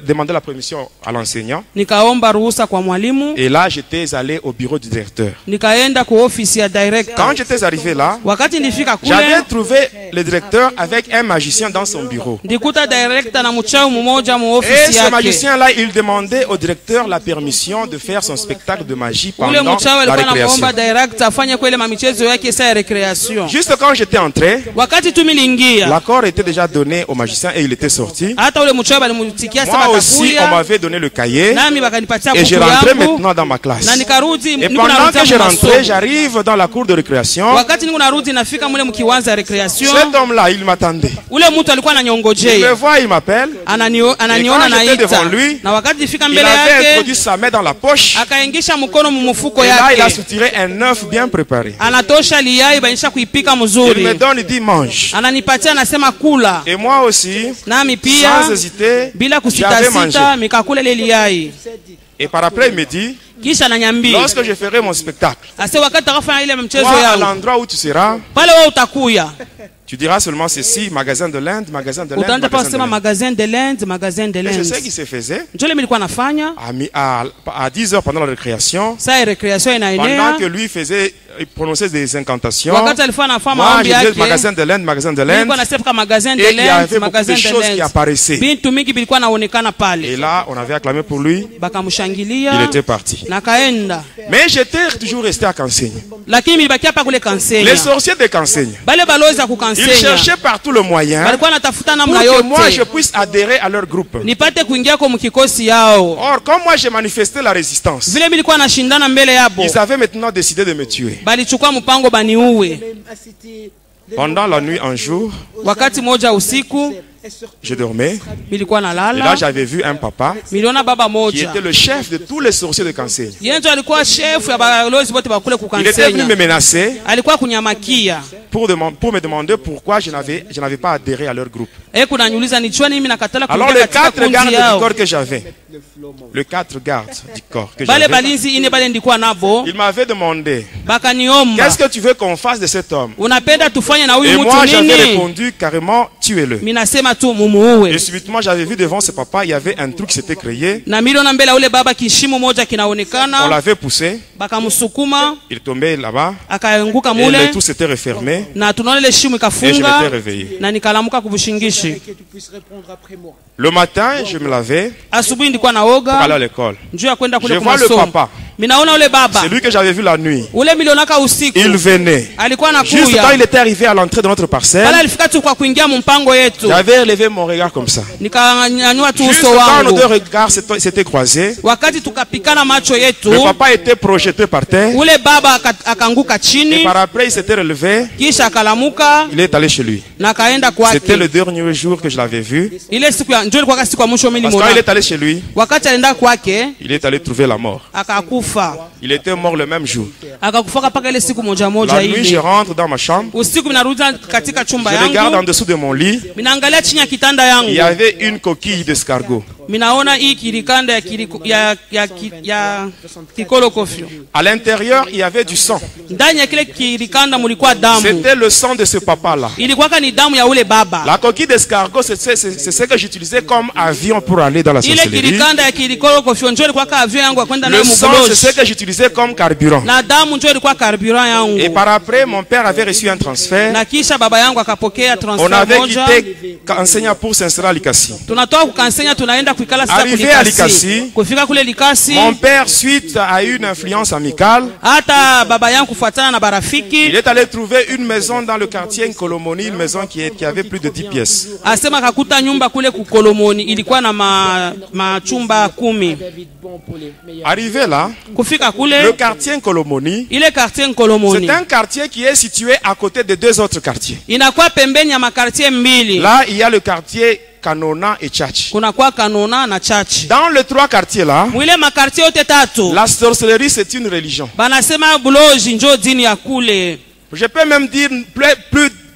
demandé la permission à l'enseignant. Nikaomba ruhusa kwa mwalimu, Et là, j'étais allé au bureau du directeur. nikaenda kwa ofisi ya Quand director. j'étais arrivé là, Wakati nilifika j'avais kule, trouvé le directeur avec un magicien dans son bureau. ndikuta director na mchao mmoja mu Et ofisi ce yake. magicien-là, il demandait au directeur la permission de faire son spectacle de magie Ule pendant mchao la alikuwa récréation. anamuomba director afanye kwa ile mamichezo yake saa ya recreation. Juste quand j'étais entré, Wakati tu milingia, l'accord était déjà donné au magicien et il était sorti. hata ule mchao alimutikia sasa Moi aussi, on batakuya, m'avait donné le cahier nami bakanipatia et je buku rentrais yangu maintenant dans ma classe. na nikarudi. Et Niko pendant narudia que je mu rentrais, masomo. j'arrive dans la cour de récréation. Wakati niko narudi nafika mule mkiwanza ya recreation, Cet homme-là, il m'attendait. ule mtu alikuwa Il me ananyongojea, voit, il m'appelle. ananiona Et quand j'étais devant naita, lui, na wakati nifika Il mbele avait yake introduit sa main dans la poche. akaingisha mkono mumufuko Et là, il a yake, soutiré un œuf bien préparé. anatosha liyai banisha kuipika Il me mzuri, donne, il dit mange. ananipatia anasema kula, Et moi aussi, nami pia sans hésiter, bila j'avais mangé. kusitasita mikakula ile liyai. Et par après, il me dit, Kisha ananiambia lorsque je ferai mon spectacle, ase wakati takafanya ile mchezo toi, à yangu l'endroit où tu seras, pale, wewe utakuya tu diras seulement ceci, magasin de l'Inde, magasin de l'Inde, utaanza pa magasin de kusema l'Inde. magasin de l'Inde, magasin de Et c'est ce l'Inde. qui se faisait Njole nilikuwa nafanya à 10 heures pendant la récréation, saa ya recreation pendant inaenea, que lui faisait, il prononçait des incantations. wakati alikuwa anafanya Moi, maombi je disais yake, magasin de l'Inde, magasin de l'Inde. nilikuwa nasema magasin de Et il y avait l'Inde, beaucoup magasin de de choses qui l'Inde. apparaissaient. Bintu mingi bilikuwa naonekana Et pale, là, on avait acclamé pour lui. Il bakamshangilia était parti. na kaenda, Mais j'étais toujours resté à Kansenya. lakini nilibakia hapa kule Les Kansenya. sorciers de Kansenya, Bale balozi ya ils kukansenya cherchaient partout le moyen balikuwa natafuta pour namna que moi je yote puisse adhérer à leur groupe. nipate kuingia kwa mkikosi yao. Or, comme moi j'ai manifesté la résistance, Vile bilikuwa nashindana mbele yabo, ils avaient maintenant décidé de me tuer. balichukua mpango baniuwe. Pendant la nuit, un jour, Wakati moja usiku je dormais. bilikuwa Et là, nalala, j'avais vu un papa miliona baba qui moja était le chef de tous les sorciers de Kansenya. yenjo alikuwa chef ya balozi bote bakule Il était venu me kukansenya, menacer alikuwa kunyamakia pour me demander pourquoi je n'avais pas adhéré à leur groupe. kunanyuliza nichua nini nakatala Alors kuingia les katika 4 gardes kundi du yao. corps que j'avais, les 4 gardes du corps que Bale j'avais, balinzi ine bale ndikuwa nabo ils m'avaient demandé, bakaniomba, qu'est-ce que tu veux qu'on fasse de cet homme? unapenda tufanye na Et huyu moi mtu j'avais nini? répondu carrément, tuez-le. Minasema tu mumuue. Et subitement j'avais vu devant ce papa, il y avait un truc qui s'était créé. Na miliona mbele ya ule baba kishimo moja On kinaonekana, l'avait poussé, bakamsukuma il tombait là-bas, akaanguka et mule, le tout s'était refermé, na tunaona ile shimo et je ikafunga m'étais réveillé. na nikalamuka kubushingishi. Que tu puisses répondre après moi. Le matin, je me lavais Asubuhi ndikuwa pour aller à naoga l'école. njuu ya kwenda Je kule vois le kumasomo. papa, Minaona ule baba c'est lui que j'avais vu la nuit. ule milionaka usiku Il venait. alikuwa Juste quand il anakuya était arrivé à l'entrée de notre pale, parcelle, alifika tu kwa kuingia mumpango yetu, j'avais relevé mon regard comme ça. nikanyanyua tu Juste uso quand nos wangu. deux regards s'étaient croisés, Wakati tukapikana macho yetu, le papa était projeté par terre. ule baba akaanguka Et chini, par après, il s'était relevé. kisha akalamuka Il est allé chez lui. na kaenda C'était le kwake. dernier jour que je l'avais vu. Ile siku ya njoo ilikuwa siku ya mwisho mimi Parce que quand il nimeona. est allé chez lui, Wakati alienda kwake il est allé trouver la mort. akakufa, Il était mort le même jour. akakufaka paka ile siku moja moja La nuit, je ile. rentre dans ma chambre. Usiku minarudi katika chumba Je regarde en yangu, dessous de mon lit. minaangalia chini ya kitanda Il y yangu, avait une coquille d'escargot. minaona hii kirikanda ya kikolokofyo. À l'intérieur, il y avait du sang. Ndani ya kile kirikanda mulikuwa damu, C'était le sang de ce papa-là. ilikuwa ni damu ya ule baba. La coquille d'escargot, c'est ce que j'utilisais comme avion pour aller dans la Ile sorcellerie. kirikanda ya kikolokofyo njoo ilikuwa avion yangu ya kwenda nayo Le sang, c'est ce mugoloshi, que j'utilisais comme carburant. na damu njoo ilikuwa carburant Et yangu. par après, mon père avait reçu un transfert. Na kisha baba yangu akapokea On transfer avait moja, quitté enseignant pour s'installer à Likasi. tunatoka kukansenya tunaenda kuikala sasa Arrivé à Likasi, kufika kule Likasi, mon père, suite à une influence amicale, hata baba yangu kufuatana na barafiki, il est allé trouver une maison dans le quartier Nkolomoni, une maison qui avait plus de 10 pièces. asema kakuta nyumba kule kukolomoni ilikuwa na machumba 10. Arrivé là, Kufika le kule quartier Nkolomoni, ile quartier Nkolomoni c'est un quartier qui est situé à côté de deux autres quartiers. inakuwa pembeni ya makartie mbili. Là, il y a le quartier Kanona et Tchatch. Kunakuwa Kanona na Chachi. Dans les trois quartiers là, Mwile makartie yote tatu la sorcellerie c'est une religion. banasema buloji njo dini ya kule. Je peux même dire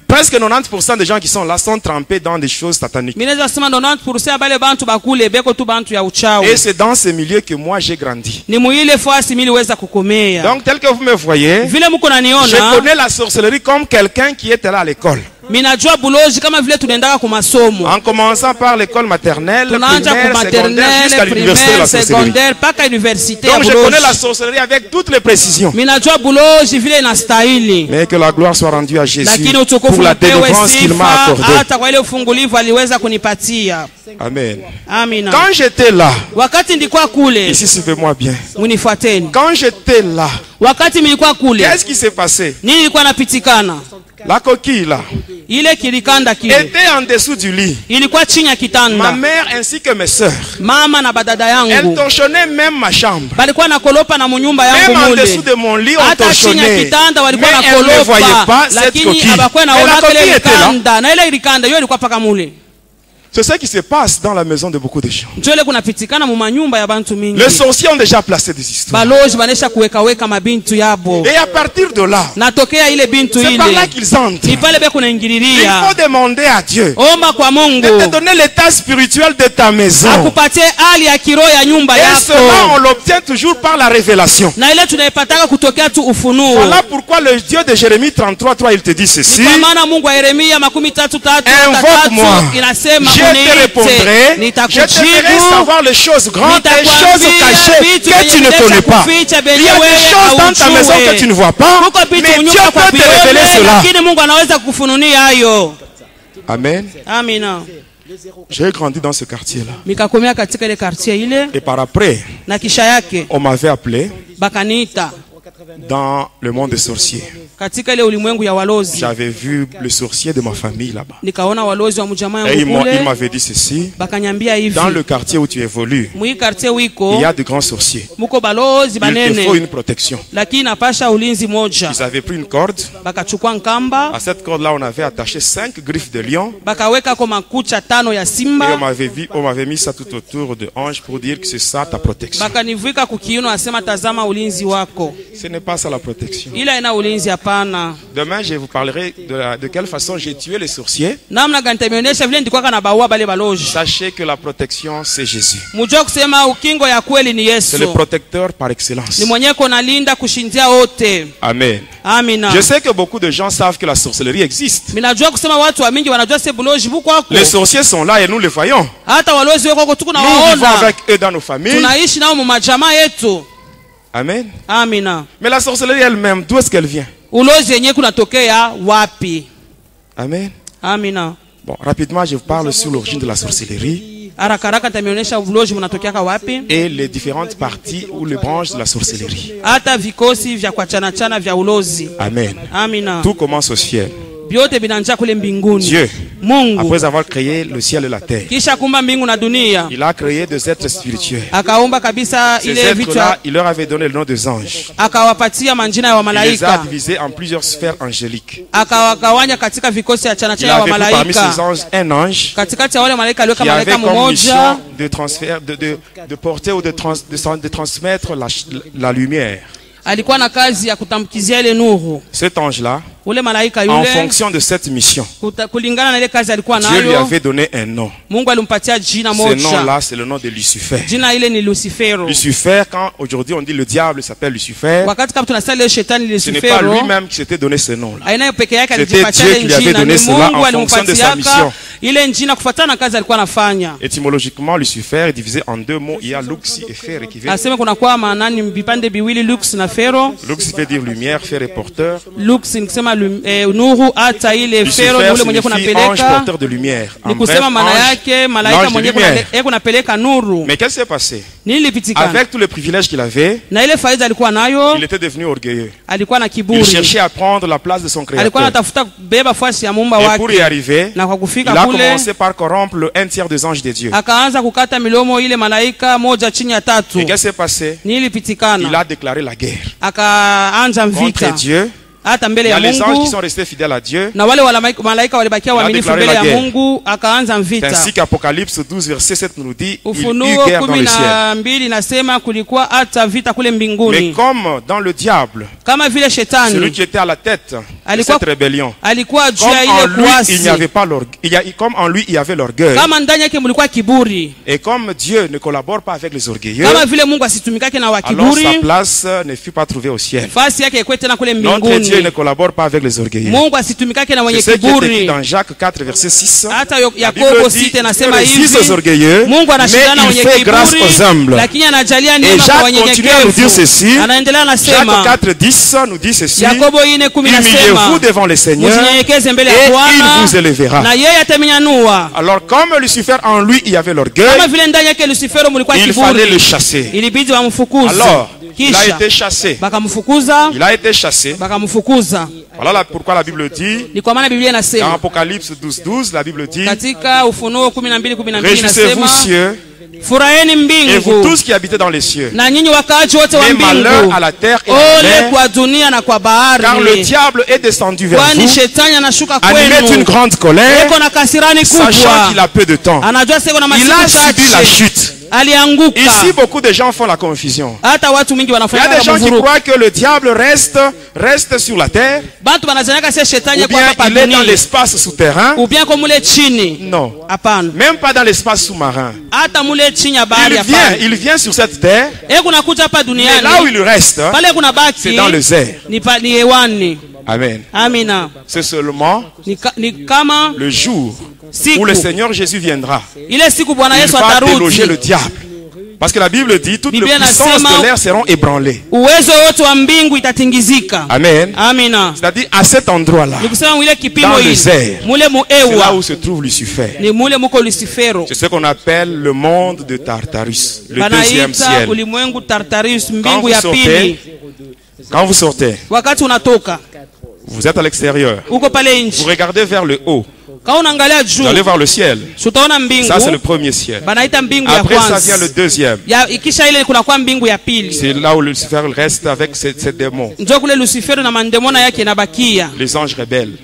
presque 90% des gens qui sont là sont trempés dans des choses sataniques. Mineza sema 90% ya bale bantu bakule beko tu bantu ya uchawi. Et c'est dans ces milieux que moi j'ai grandi. Ni muile fasi miliweza kukomea. Donc tel que vous me voyez, Vile muko je naniona, connais la sorcellerie comme quelqu'un qui était là à l'école. minajua buloji kama vile tunaendaka ku masomo. En commençant par l'école maternelle, Tunaanza ku primaire, secondaire, maternelle, jusqu'à l'université de la primaire, sorcellerie. secondaire, paka université ya Donc je connais la buloji. sorcellerie avec toutes les précisions. Minajua buloji vile inastahili. Mais que la gloire soit rendue à Jésus Lakini utukufu pour la upewe délivrance qu'il m'a sifa accordée. hata kwa ile ufungulivu aliweza kunipatia. Amen. Amina. Quand j'étais là, Wakati nilikuwa kule, ici suivez-moi bien. munifuateni. Quand j'étais là, Wakati nilikuwa kule, qu'est-ce qui s'est passé? nini ilikuwa napitikana? La coquille là Ile kilikanda kile était en dessous du lit. ilikuwa chini ya Ma kitanda. mère ainsi que mes sœurs, Mama na badada elles yangu torchonnaient même ma chambre. balikuwa nakolopa na munyumba yangu Même en mule. dessous de mon lit, on Hata chini ya torchonnait. kitanda Mais walikuwa elles ne voyaient nakolopa, pas cette lakini coquille. abakuwa Et la naona coquille ile était là. likanda na ile likanda hiyo ilikuwa paka mule. C'est ce qui se passe dans la maison de beaucoup de gens. Njo ile kunapitikana mu manyumba ya bantu mingi. Les sorciers ont déjà placé des histoires. Baloji banesha kuweka mabintu yabo. Et à partir de là, Natokea ile bintu c'est par là ile. qu'ils entrent. Ni pale be Il kunaingililia. faut demander à Dieu Omba kwa de Mungu te donner l'état spirituel de ta maison. akupatie hali ya kiroho ya nyumba Et cela, on yako. l'obtient toujours par la révélation. Na ile tunaipataka kutokea tu ufunuo. Voilà pourquoi le Dieu de Jérémie 33:3, il te dit ceci. Ni kwa maana Mungu wa Yeremia 13:3 Invoque-moi, inasema je te répondrai, je te ferai nitakujibu, savoir les choses grandes et les choses nitakwambia cachées vitu que tu ne vyenye connais pas. kuficha Il y a vyenye des wewe choses dans ta maison haujue. que tu ne vois pas, Kuko vitu mais Dieu unyuka kwa peut te révéler vione, cela. lakini Mungu anaweza kukufununia hayo. Amen. Amina. J'ai grandi dans ce quartier-là. Nikakomea katika ile quartier ile Et par après, na kisha yake on m'avait appelé bakaniita dans le monde des sorciers. katika ile ulimwengu ya walozi. J'avais vu le sorcier de ma famille là-bas. Nikaona walozi wa mjamaa Et yangu il kule m'avait dit ceci. bakanyambia hivi, Dans le quartier où tu évolues, mwi quartier il wiko y a de grands sorciers. muko balozi Il te faut banene, une protection. lakini napasha ulinzi moja. Ils avaient pris une corde. Bakachukua nkamba À cette corde-là, on avait attaché 5 griffes de lion. bakaweka kwa makucha 5 ya Et simba, on m'avait mis ça tout autour de hanches pour dire que c'est ça ta protection. bakanivika kukiuno, asema tazama ulinzi wako, Ce n'est pas ça la protection. ila ina ulinzi hapana. Demain, je vous parlerai de quelle façon j'ai tué les sorciers. Namna gani nitaonyesha vile ndikuwa kana baua bale baloji. Sachez que la protection, c'est Jésus. Mujua kusema ukingo ya kweli ni C'est le Yesu, protecteur par excellence. ni mwenye kona linda kushindia wote. Amen. Amina. Je sais que beaucoup de gens savent que la sorcellerie existe. Minajua kusema watu wa mingi wanajua se buloji buko wako. Les sorciers sont là et nous les voyons. Hata walozi wako tuko na Nous vivons waona. avec eux dans nos familles. Tunaishi nao mu majamaa yetu. Amen. Amina. Mais la sorcellerie elle-même, d'où est-ce qu'elle vient? Ulozi yenyewe kunatokea wapi? Amen. Amina. Bon, rapidement, je vous parle sur l'origine de la sorcellerie Haraka haraka nitaonyesha ulozi mnatokea wapi? et les différentes parties ou les branches de la sorcellerie. Hata vikosi vya kuachana chana vya ulozi. Amen. Amina. Tout commence au ciel. Vyote vinaanza kule mbinguni. Dieu, Mungu après avoir créé le ciel et la terre, kisha kumba mbingu na dunia, il a créé des êtres spirituels. akaumba kabisa Ces ile vitu, êtres-là, il leur avait donné le nom des anges. akawapatia majina ya Il les a wamalaika, divisés en plusieurs sphères angéliques. akawagawanya katika vikosi ya chana Il chana ya avait pris parmi ces wamalaika. anges un ange Katikati ya wale malaika aliweka qui avait malaika comme mmoja mission de transfert, de porter ou de transmettre la lumière. alikuwa na kazi ya kutamkizia ile nuru. Cet ange-là, Ule malaika en yule fonction de cette mission, kulingana na ile kazi alikuwa Dieu lui nayo, avait donné un nom. Mungu alimpatia jina Ce moja. nom-là, c'est le nom de Lucifer. Jina ile ni Lucifero. Lucifer, quand aujourd'hui on dit le diable s'appelle Lucifer, Wakati kama tunasema ile shetani ce n'est pas Lucifero, lui-même qui s'était donné ce nom-là. aina peke yake C'était alijipatia Dieu ile qui lui avait jina, donné ni cela en Mungu fonction de sa alimpatiaka mission. ile njina kufuatana na kazi alikuwa anafanya. Étymologiquement, Lucifer est divisé en deux mots. Il y a Lux et Fer qui veut. Asema kuna kwa maana vipande viwili lux na fero. Lux veut dire lumière, Fer est porteur. Lux ni kusema nuru, hata ile fero ni ule mwenye kunapeleka. Ange porteur de lumière. Ni kusema maana yake malaika mwenye kunapeleka nuru. Mais qu'est-ce qui s'est passé? Nilipitikana. Avec tous les privilèges qu'il avait, na ile faida alikuwa nayo, il était devenu orgueilleux. Alikuwa na kiburi. Il cherchait à prendre la place de son créateur. Alikuwa anatafuta kubeba fasi ya muumba wake. Et pour y arriver, na kwa kufika il a kule, commencé par corrompre le 1/3 des anges de Dieu. Akaanza kukata milomo ile malaika moja chini ya tatu. Et qu'est-ce qui s'est passé? Nilipitikana. Il a déclaré la guerre. Akaanza vita contre Dieu. Hata mbele Il y ya a les anges Mungu qui sont restés fidèles à Dieu. na wale malaika walibakia waaminifu mbele ya Mungu, akaanza vita. C'est ainsi qu'Apocalypse 12 verset 7 nous dit il y Ufunuo eut guerre dans le ciel. 12 nasema kulikuwa hata vita kule mbinguni. Mais comme dans le diable, kama vile shetani, celui qui était à la tête de cette rébellion, alikuwa juu ya comme en ile lui kuasi, il n'y avait pas l'orgueil, comme en lui il y avait l'orgueil. Kama ndani yake mlikuwa kiburi. Et comme Dieu ne collabore pas avec les orgueilleux, kama vile Mungu asitumikake na wa alors kiburi, sa place ne fut pas trouvée au ciel. Fasi yake ikuwe tena kule Notre mbinguni. Dieu ne collabore pas avec les orgueilleux. Mungu asitumikake na wenye C'est ce qui est écrit kiburi. dans Jacques 4 verset 6. Hata La Bible Yakobo dit 6 nasema Dieu résiste aux hivi, orgueilleux, Mungu mais anashindana na il wenye fait grâce aux kiburi, humbles. lakini anajalia Et neema kwa Jacques continue à nous dire wanyenyekevu. ceci. Anaendelea Jacques anasema, 4:10 nous dit ceci. Yakobo 4:10 Humiliez-vous nasema, devant le Seigneur msinyenyekeze mbele et ya il Bwana vous élèvera. na yeye atamenyanua. Alors comme Lucifer en lui il y avait l'orgueil, Kama vile ndani yake Lucifero mlikuwa il fallait le kiburi, chasser. ilibidi wamfukuze. Alors il a Kisha été chassé. bakamfukuza, Il a été chassé. bakamfukuza. Voilà pourquoi la Bible dit, Ni kwa maana Biblia dans inasema Apocalypse 12:12, la Bible dit, katika Ufunuo 12:12 réjouissez-vous inasema, cieux furaheni et vous mbingu tous qui habitez dans les cieux. na nyinyi wakaaji wote wa Mais malheur mbingu, à la terre et à la ole mer, kwa dunia na kwa car le bahari, diable est descendu vers kwani vous, shetani anashuka animé d'une kwenu grande colère, eko na kasirani sachant qu'il kubwa, a peu de temps. anajua siko na Il a masiku subi la chache, chute. alianguka. Ici, beaucoup de gens font la confusion. Hata watu mingi Il y a wanafanya des gens qui vurugu. croient que le diable reste sur la terre, Bantu banazanyaka sio shetani ou kwa bien hapa il est dans dunia, l'espace souterrain. ou bien kwa mule chini. Non, Hapana, même pas dans l'espace sous-marin. hata mule chini ya bahari hapana. Il vient sur cette terre, Eko nakuja hapa mais duniani, là où il reste, pale kuna c'est baki dans le désert. ni hewani. Amen. Amina. C'est seulement Ni kama le jour siku où le Seigneur Jésus viendra. ile siku Bwana Il Yesu va déloger le atarudi, diable. Parce que la Bible dit toutes les Biblia puissances inasema, de l'air seront ébranlées. uwezo wote wa mbingu itatingizika. Amen. Amina. C'est-à-dire à cet endroit-là, Nikusema mwile kipimo dans le hili désert, mule c'est là muewa où se trouve Lucifer. ni mule muko Lucifero, C'est ce qu'on appelle le monde de Tartarus, le deuxième banaita ciel. ulimwengu Tartarus, Quand mbingu vous ya sortez, pili. Wakati unatoka vous êtes à l'extérieur, uko pale vous nje, regardez vers le haut, kama unaangalia vous allez juu voir le ciel. utaona mbingu. Ça, c'est le premier ciel. Banaita mbingu ya Après ça vient le kwanza, deuxième. ikisha ile kuna kwa mbingu ya pili, C'est là où Lucifer reste avec ses démons, ndio kule Lucifero na mandemona yake inabakia. les anges rebelles.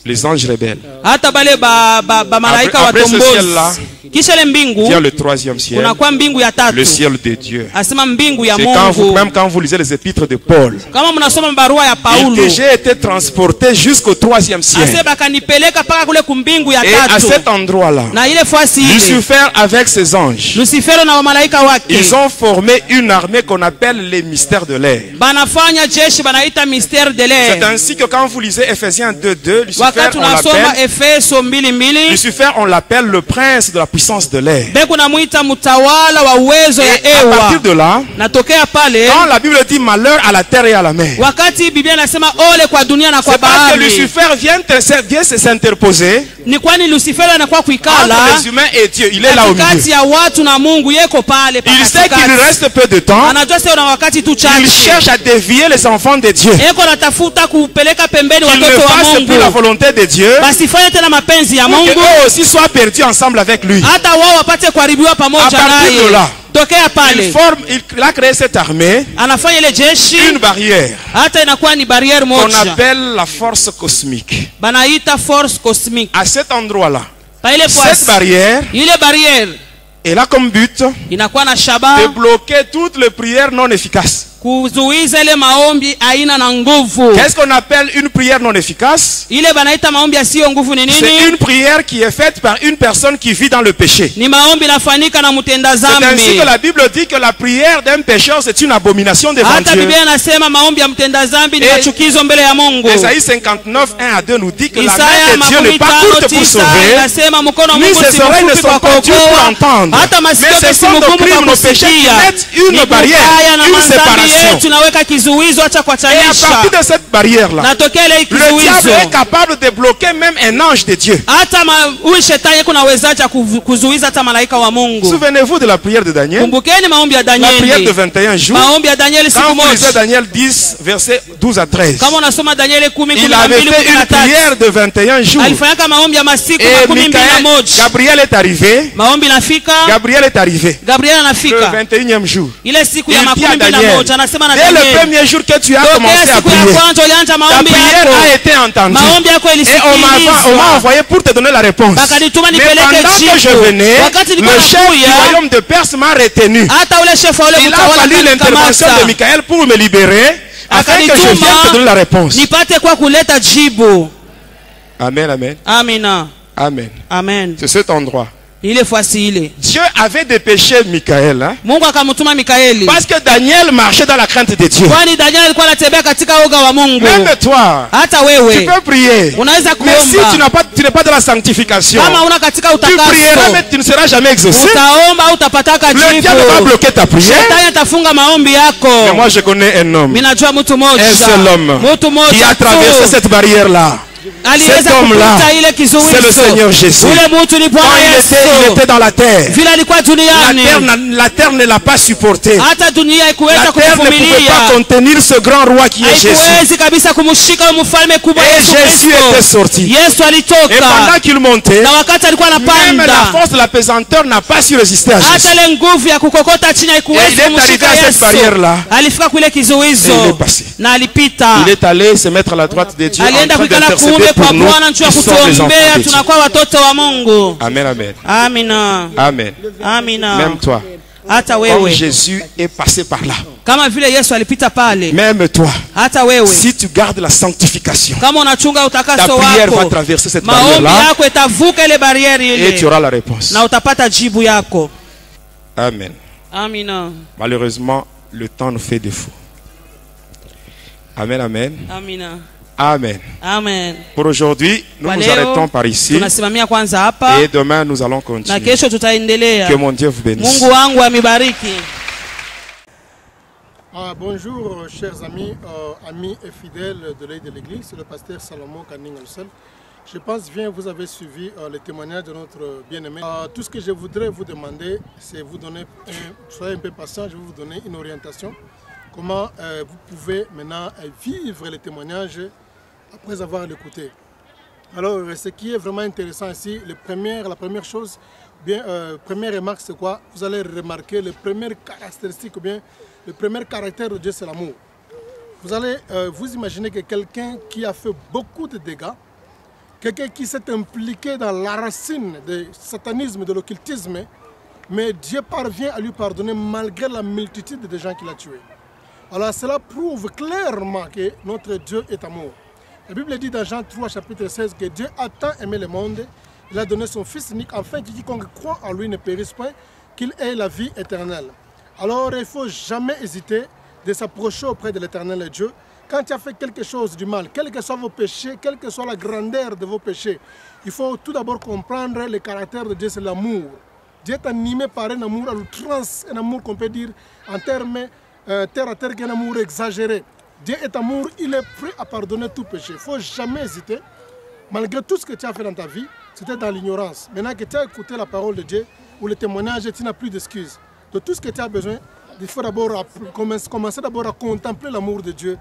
Les anges rebelles. Hata bale ba malaika Après ce watombozi. ciel-là, Kisha ile mbingu vient le troisième ciel, kuna kwa mbingu ya le tatu, ciel de Dieu. asema mbingu ya C'est quand Mungu. même quand vous lisez les épîtres de Paul, Kama mnasoma barua ya et Paulo, que j'ai été transporté jusqu'au troisième ciel. ase bakanipeleka paka kule kumbingu ya Et à tatu, cet endroit-là, na ile fasi ile Lucifer avec ses anges, Lucifero na wamalaika wake ils ont formé une armée qu'on appelle les mystères de l'air. banafanya jeshi banaita mystère de C'est l'air. ainsi que quand vous lisez Ephésiens 2:2, Lucifer Wakati on unasoma l'appelle Efeso 2:2, Lucifer, on l'appelle le prince de la puissance de l'air. beko namuita mtawala wa uwezo Et ya à ewa. partir de là, Natokea pale quand la Bible dit malheur à la terre et à la mer, wakati Biblia inasema ole kwa dunia na kwa c'est parce que bahari, Lucifer vient s'interposer ni kwani Lucifero anakuwa kuikala entre les humains et Dieu. Il est là au milieu. katikati ya watu na Mungu, yeko pale Il sait qu'il katikati. reste peu de temps. Anajua sasa una wakati tu Il chache, cherche à dévier les enfants de Dieu. yeko natafuta kupeleka pembeni Qu'ils ne watoto wa fassent plus la Mungu, volonté de Dieu, basifanye tena mapenzi ya pour Mungu, qu'eux aussi soient perdus ensemble avec lui. hata wao wapate kuharibiwa À pamoja partir de naye. là, Tokea pale il a créé cette armée, anafanya ile jeshi, une barrière hata inakuwa ni barrière qu'on moja appelle la force cosmique. banaita force cosmique. À cet endroit-là, Pa ile cette poisi barrière, ile barrière elle a comme but inakuwa na de shaba bloquer toutes les prières non efficaces. kuzuiza ile maombi aina na nguvu. Qu'est-ce qu'on appelle une prière non efficace? Ile banaita maombi asiyo nguvu ni C'est nini? une prière qui est faite par une personne qui vit dans le péché. Ni maombi nafanyika na mtenda C'est ainsi dhambi. que la Bible dit que la prière d'un pécheur c'est une abomination devant Hata Dieu. Biblia inasema maombi ya mtenda dhambi ni Et- machukizo mbele ya Mungu. Isaïe 59, 1 à 2 nous dit que la Isaya main de Dieu n'est pas courte pour 59:9 sauver, inasema mkono wa ni Mungu ses si oreilles ne mfupi sont kwa pas dures pour kuokoa, entendre. hata masikio Mais ce yake si sont nos mgumu crimes, kwa nos péchés qui kusikia. mettent une Ni barrière, kubaya na une madhambi séparation. yetu naweka kizuizo acha Et à kuachanisha. partir de cette barrière-là, Natokea ile le diable kizuizo. est capable de bloquer même un ange de Dieu. Hata huyu shetani kunawezaje kuzuiza hata malaika wa Mungu. Souvenez-vous de la prière de Daniel. Kumbukeni maombi ya La prière de Danieli. 21 jours. Maombi ya Danieli Quand siku vous lisez moja. Daniel 10, versets 12 à 13, Kama unasoma Danieli 10, il avait 12, fait une 13. prière de 21 jours. Alifanyaka maombi ya masiku Et 21. Gabriel est arrivé. Maombi nafika. Gabriel est arrivé. Gabriel Le anafika. 21e jour. Ile siku Il ya dit à Daniel, 21 anasema na dès le Daniel. premier jour que tu as commencé Tokea à siku ya prier, kwanza ulianza ta maombi prière a yako. été entendue. Maombi yako Et on m'a ilisikilizwa. envoyé pour te donner la réponse. Mais Bakanituma pendant nipeleke que je jibu. venais, Wakati le nilikuwa chef du nakuya, royaume de Perse m'a retenu. hata ule chef wa ule Il a mtawala fallu l'intervention de akanikamata. Michael pour me libérer, afin que je vienne te donner la réponse. Nipate kwa kuleta jibu. Amen, amen, Amina. amen. Amen. C'est cet endroit. Ile fasi ile. Dieu avait dépêché Michael, hein, Mungu akamtuma Mikaeli. parce que Daniel marchait dans la crainte de Dieu. Kwani Daniel alikuwa anatembea katika oga wa Mungu. Même toi, Hata tu wewe peux prier. unaweza Mais si kuomba. tu n'es pas dans la sanctification, Kama una katika tu prieras utakaso, mais tu ne seras jamais exaucé. utaomba au utapataka Le diable va jibu. bloquer ta prière. Shetani atafunga maombi yako. Mais moi je connais un homme, Mimi najua mtu mmoja. un seul homme, Mtu qui mmoja a traversé tu. cette barrière-là. Aliweza Cet homme-là, kupita ile kizuizo. c'est le Seigneur Jésus. Ule mtu ni Quand Bwana il Yesu. était dans la terre, Vile alikuwa duniani. la terre ne l'a pas supporté. Hata dunia haikuweza La terre ne pouvait kumvumilia. pas contenir ce grand roi qui est Jésus. Haikuwezi kabisa kumshika huyo mfalme kubwa Et Yesu Jésus était Kristo. sorti. Yesu Et alitoka. pendant qu'il montait, Na wakati alikuwa même la anapanda, force de la pesanteur n'a pas su résister à Jésus. hata ile nguvu ya kukokota chini Et haikuwezi il est arrivé kumshika à cette Yesu. barrière-là. Alifika kule Et il est kizuizo passé. na alipita. Il est allé se mettre à la droite de Dieu en Alienda train kuikala d'intercéder kuume pour kwa nous Bwana nchi ya qui sommes les enfants kutuombea, de Dieu. tunakuwa watoto wa Mungu. Amen, amen. Amina. Amen. Amina. Même toi, Hata comme wewe Jésus est passé par là, kama vile Yesu alipita pale, même toi, hata wewe si tu gardes la sanctification, kama unachunga ta utakaso prière va wako, traverser cette maombi barrière-là yako itavuka ile barieri et tu ile auras la réponse. na utapata jibu yako. Amen. Amina. Malheureusement, le temps nous fait défaut. Amen, amen. Amina. Amen. Amen. Pour aujourd'hui, nous Kwa nous leo, arrêtons par ici tunasimamia kwanza hapa et demain nous allons na continuer. kesho tutaendelea. Que mon Dieu vous bénisse. Mungu wangu amibariki. Bonjour chers amis, amis et fidèles de l'œil de l'église, c'est le pasteur Salomon Kaningolsel. Je pense bien vous avez suivi le témoignage de notre bien-aimé. Tout ce que je voudrais vous demander, c'est vous donner, soyez un peu patient, je vais vous donner une orientation. Comment vous pouvez maintenant vivre le témoignage après avoir l'écouté. Alors ce qui est vraiment intéressant ici, la première chose, première remarque c'est quoi? Vous allez remarquer les premières caractéristiques ou bien le premier caractère de Dieu c'est l'amour. Vous allez vous imaginer que quelqu'un qui a fait beaucoup de dégâts, quelqu'un qui s'est impliqué dans la racine du satanisme, de l'occultisme, mais Dieu parvient à lui pardonner malgré la multitude de gens qu'il a tués. Alors cela prouve clairement que notre Dieu est amour. La Bible dit dans Jean 3, chapitre 16, que Dieu a tant aimé le monde, il a donné son Fils unique, afin que quiconque croit en lui ne périsse point, qu'il ait la vie éternelle. Alors il ne faut jamais hésiter de s'approcher auprès de l'éternel Dieu. Quand tu as fait quelque chose du mal, quels que soient vos péchés, quelle que soit la grandeur de vos péchés, il faut tout d'abord comprendre le caractère de Dieu, c'est l'amour. Dieu est animé par un amour à l'outrance, un amour qu'on peut dire en termes terre à terre, un amour exagéré. Dieu est amour, il est prêt à pardonner tout péché. Il ne faut jamais hésiter. Malgré tout ce que tu as fait dans ta vie, c'était dans l'ignorance. Maintenant que tu as écouté la parole de Dieu ou le témoignage, tu n'as plus d'excuses. De tout ce que tu as besoin, il faut d'abord commencer d'abord à contempler l'amour de Dieu.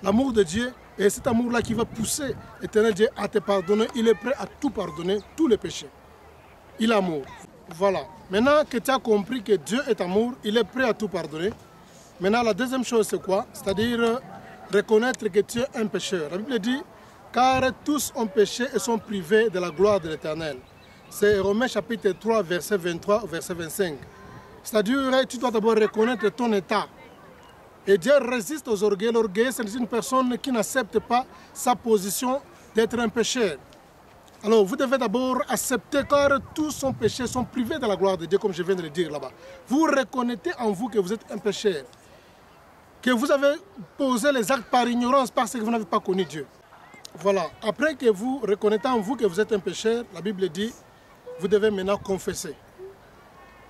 L'amour de Dieu est cet amour-là qui va pousser l'éternel Dieu à te pardonner. Il est prêt à tout pardonner, tous les péchés. Il est amour. Voilà. Maintenant que tu as compris que Dieu est amour, il est prêt à tout pardonner. Maintenant, la deuxième chose, c'est quoi? C'est-à-dire reconnaître que tu es un pécheur. La Bible dit, car tous ont péché et sont privés de la gloire de l'Éternel. C'est Romains chapitre 3, verset 23 au verset 25. C'est-à-dire, tu dois d'abord reconnaître ton état. Et Dieu résiste aux orgueils. L'orgueil, c'est une personne qui n'accepte pas sa position d'être un pécheur. Alors, vous devez d'abord accepter car tous son péché sont privés de la gloire de Dieu, comme je viens de le dire là-bas. Vous reconnaissez en vous que vous êtes un pécheur, que vous avez posé les actes par ignorance parce que vous n'avez pas connu Dieu. Voilà. Après que vous reconnaissez en vous que vous êtes un pécheur, la Bible dit, vous devez maintenant confesser.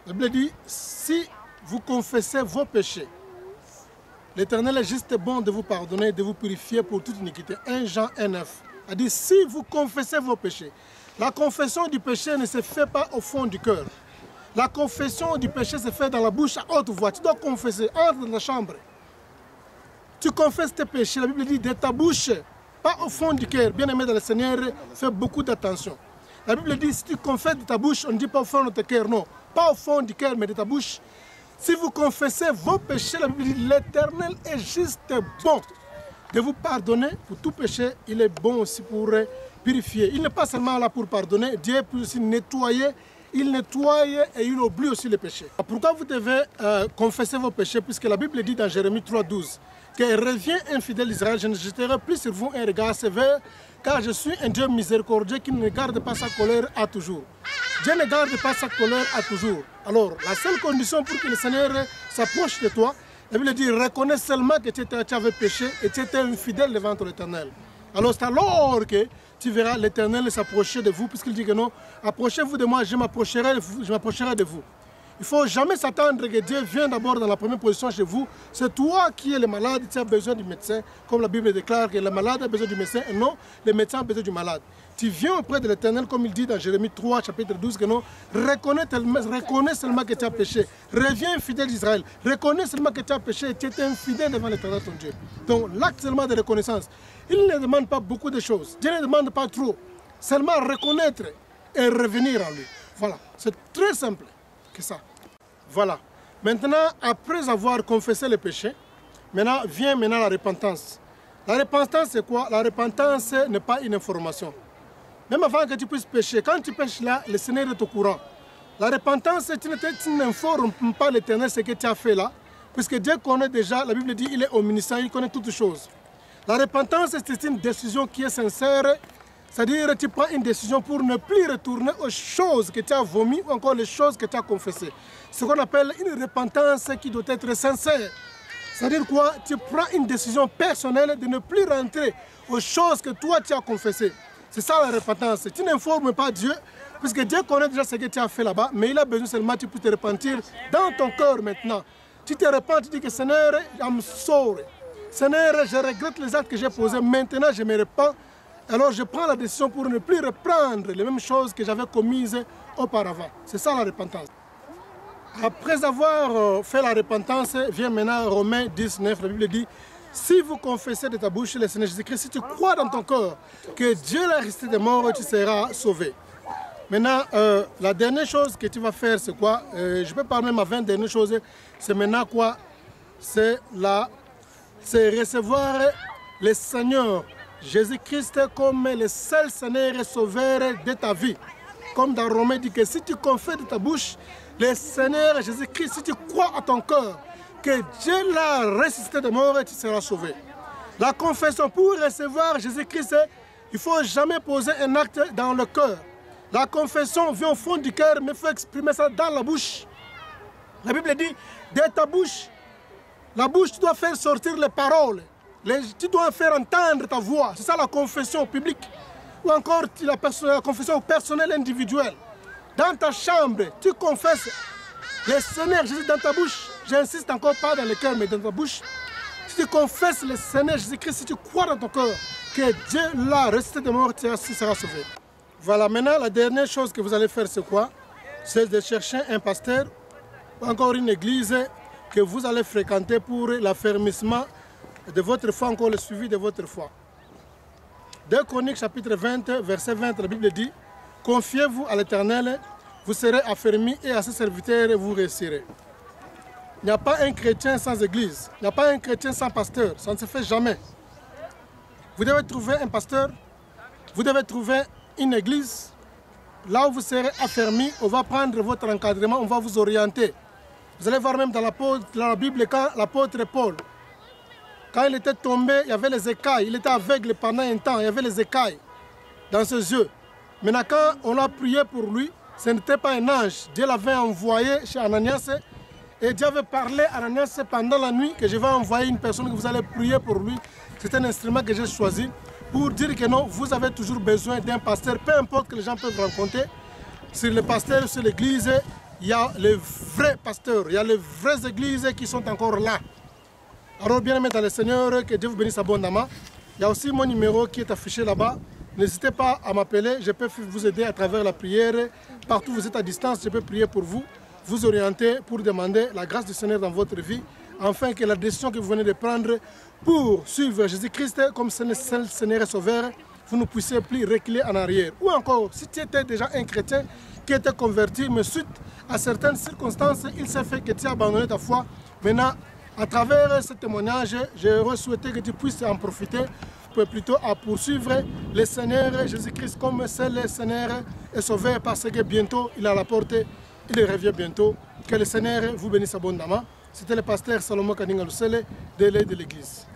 La Bible dit, si vous confessez vos péchés, l'Éternel est juste bon de vous pardonner et de vous purifier pour toute iniquité. 1 Jean 1,9 a dit, si vous confessez vos péchés, la confession du péché ne se fait pas au fond du cœur. La confession du péché se fait dans la bouche à haute voix. Tu dois confesser, entre dans la chambre. Tu confesses tes péchés, la Bible dit, de ta bouche, pas au fond du cœur. Bien aimé dans le Seigneur, fais beaucoup d'attention. La Bible dit, si tu confesses de ta bouche, on ne dit pas au fond de ton cœur, non. Pas au fond du cœur, mais de ta bouche. Si vous confessez vos péchés, la Bible dit, l'Éternel est juste bon de vous pardonner pour tout péché. Il est bon aussi pour purifier. Il n'est pas seulement là pour pardonner, Dieu peut aussi nettoyer. Il nettoie et il oublie aussi les péchés. Pourquoi vous devez confesser vos péchés? Puisque la Bible dit dans Jérémie 3,12 que revient infidèle Israël, je ne jeterai plus sur vous un regard sévère, car je suis un Dieu miséricordieux qui ne garde pas sa colère à toujours. Dieu ne garde pas sa colère à toujours. Alors, la seule condition pour que le Seigneur s'approche de toi, la Bible dit, reconnais seulement que tu avais péché et tu étais infidèle devant l'Éternel. Alors, c'est alors que tu verras l'Éternel s'approcher de vous, puisqu'il dit que non, approchez-vous de moi, je m'approcherai de vous. Il ne faut jamais s'attendre que Dieu vienne d'abord dans la première position chez vous. C'est toi qui es le malade, tu as besoin du médecin. Comme la Bible déclare que le malade a besoin du médecin et non, le médecin a besoin du malade. Tu viens auprès de l'Éternel, comme il dit dans Jérémie 3, chapitre 12, que non, reconnais seulement que tu as péché. Reviens fidèle d'Israël. Reconnais seulement que tu as péché et tu es infidèle devant l'Éternel ton Dieu. Donc l'acte seulement de reconnaissance, il ne demande pas beaucoup de choses. Dieu ne demande pas trop. Seulement reconnaître et revenir à lui. Voilà, c'est très simple que ça. Voilà. Maintenant, après avoir confessé le péché, vient la repentance. La repentance, c'est quoi? La repentance n'est pas une information. Même avant que tu puisses pécher, quand tu pêches là, le Seigneur est au courant. La repentance, tu n'informes pas l'Éternel ce que tu as fait là, puisque Dieu connaît déjà, la Bible dit, il est omniscient, il connaît toutes choses. La repentance, c'est une décision qui est sincère, c'est-à-dire tu prends une décision pour ne plus retourner aux choses que tu as vomies ou encore les choses que tu as confessées. Ce qu'on appelle une repentance qui doit être sincère. C'est-à-dire quoi? Tu prends une décision personnelle de ne plus rentrer aux choses que toi tu as confessées. C'est ça la repentance. Tu n'informes pas Dieu, puisque Dieu connaît déjà ce que tu as fait là-bas, mais il a besoin seulement que tu puisses te repentir dans ton cœur maintenant. Tu te repens, tu dis que Seigneur, I'm sorry. Seigneur, je regrette les actes que j'ai posés, maintenant je me repens. Alors je prends la décision pour ne plus reprendre les mêmes choses que j'avais commises auparavant. C'est ça la repentance. Après avoir fait la repentance, vient maintenant Romains 19, la Bible dit, si vous confessez de ta bouche le Seigneur Jésus-Christ, si tu crois dans ton cœur que Dieu l'a resté des morts, tu seras sauvé. Maintenant, la dernière chose que tu vas faire, c'est quoi? Je peux parler même avant, dernière chose, c'est maintenant quoi? C'est recevoir le Seigneur Jésus-Christ comme le seul Seigneur et Sauveur de ta vie. Comme dans Romains dit que si tu confesses de ta bouche le Seigneur Jésus-Christ, si tu crois à ton cœur que Dieu l'a ressuscité de mort, tu seras sauvé. La confession, pour recevoir Jésus-Christ, il ne faut jamais poser un acte dans le cœur. La confession vient au fond du cœur, mais il faut exprimer ça dans la bouche. La Bible dit, de ta bouche, la bouche, tu dois faire sortir les paroles. Tu dois faire entendre ta voix. C'est ça la confession publique. Ou encore la confession personnelle individuelle. Dans ta chambre, tu confesses le Seigneur Jésus dans ta bouche. J'insiste encore pas dans le cœur, mais dans ta bouche. Si tu confesses le Seigneur Jésus-Christ, si tu crois dans ton cœur que Dieu l'a ressuscité de mort, tu seras sauvé. Voilà, maintenant la dernière chose que vous allez faire, c'est quoi? C'est de chercher un pasteur ou encore une église que vous allez fréquenter pour l'affermissement de votre foi, encore le suivi de votre foi. 2 Chroniques chapitre 20, verset 20, la Bible dit, confiez-vous à l'Éternel, vous serez affermis et à ses serviteurs vous réussirez. Il n'y a pas un chrétien sans église, il n'y a pas un chrétien sans pasteur, ça ne se fait jamais. Vous devez trouver un pasteur, vous devez trouver une église, là où vous serez affermis, on va prendre votre encadrement, on va vous orienter. Vous allez voir même dans la Bible quand l'apôtre Paul Quand il était tombé, il y avait les écailles. Il était aveugle pendant un temps, il y avait les écailles dans ses yeux. Maintenant, quand on a prié pour lui, ce n'était pas un ange. Dieu l'avait envoyé chez Ananias. Et Dieu avait parlé à Ananias pendant la nuit que je vais envoyer une personne que vous allez prier pour lui. C'est un instrument que j'ai choisi pour dire que non, vous avez toujours besoin d'un pasteur, peu importe que les gens peuvent rencontrer. Sur le pasteur, sur l'église, il y a les vrais pasteurs, il y a les vraies églises qui sont encore là. Alors bien aimé dans le Seigneur, que Dieu vous bénisse abondamment. Il y a aussi mon numéro qui est affiché là-bas. N'hésitez pas à m'appeler, je peux vous aider à travers la prière. Partout où vous êtes à distance, je peux prier pour vous, vous orienter pour demander la grâce du Seigneur dans votre vie, afin que la décision que vous venez de prendre pour suivre Jésus-Christ comme Seigneur et Sauveur, vous ne puissiez plus reculer en arrière. Ou encore, si tu étais déjà un chrétien qui était converti, mais suite à certaines circonstances, il s'est fait que tu as abandonné ta foi. Maintenant, à travers ce témoignage, j'aurais souhaité que tu puisses en profiter, plutôt à poursuivre le Seigneur Jésus-Christ comme seul Seigneur et Sauveur, parce que bientôt il est à la porte, il revient bientôt. Que le Seigneur vous bénisse abondamment. C'était le pasteur Salomon Kaninga Lusele de l'Église.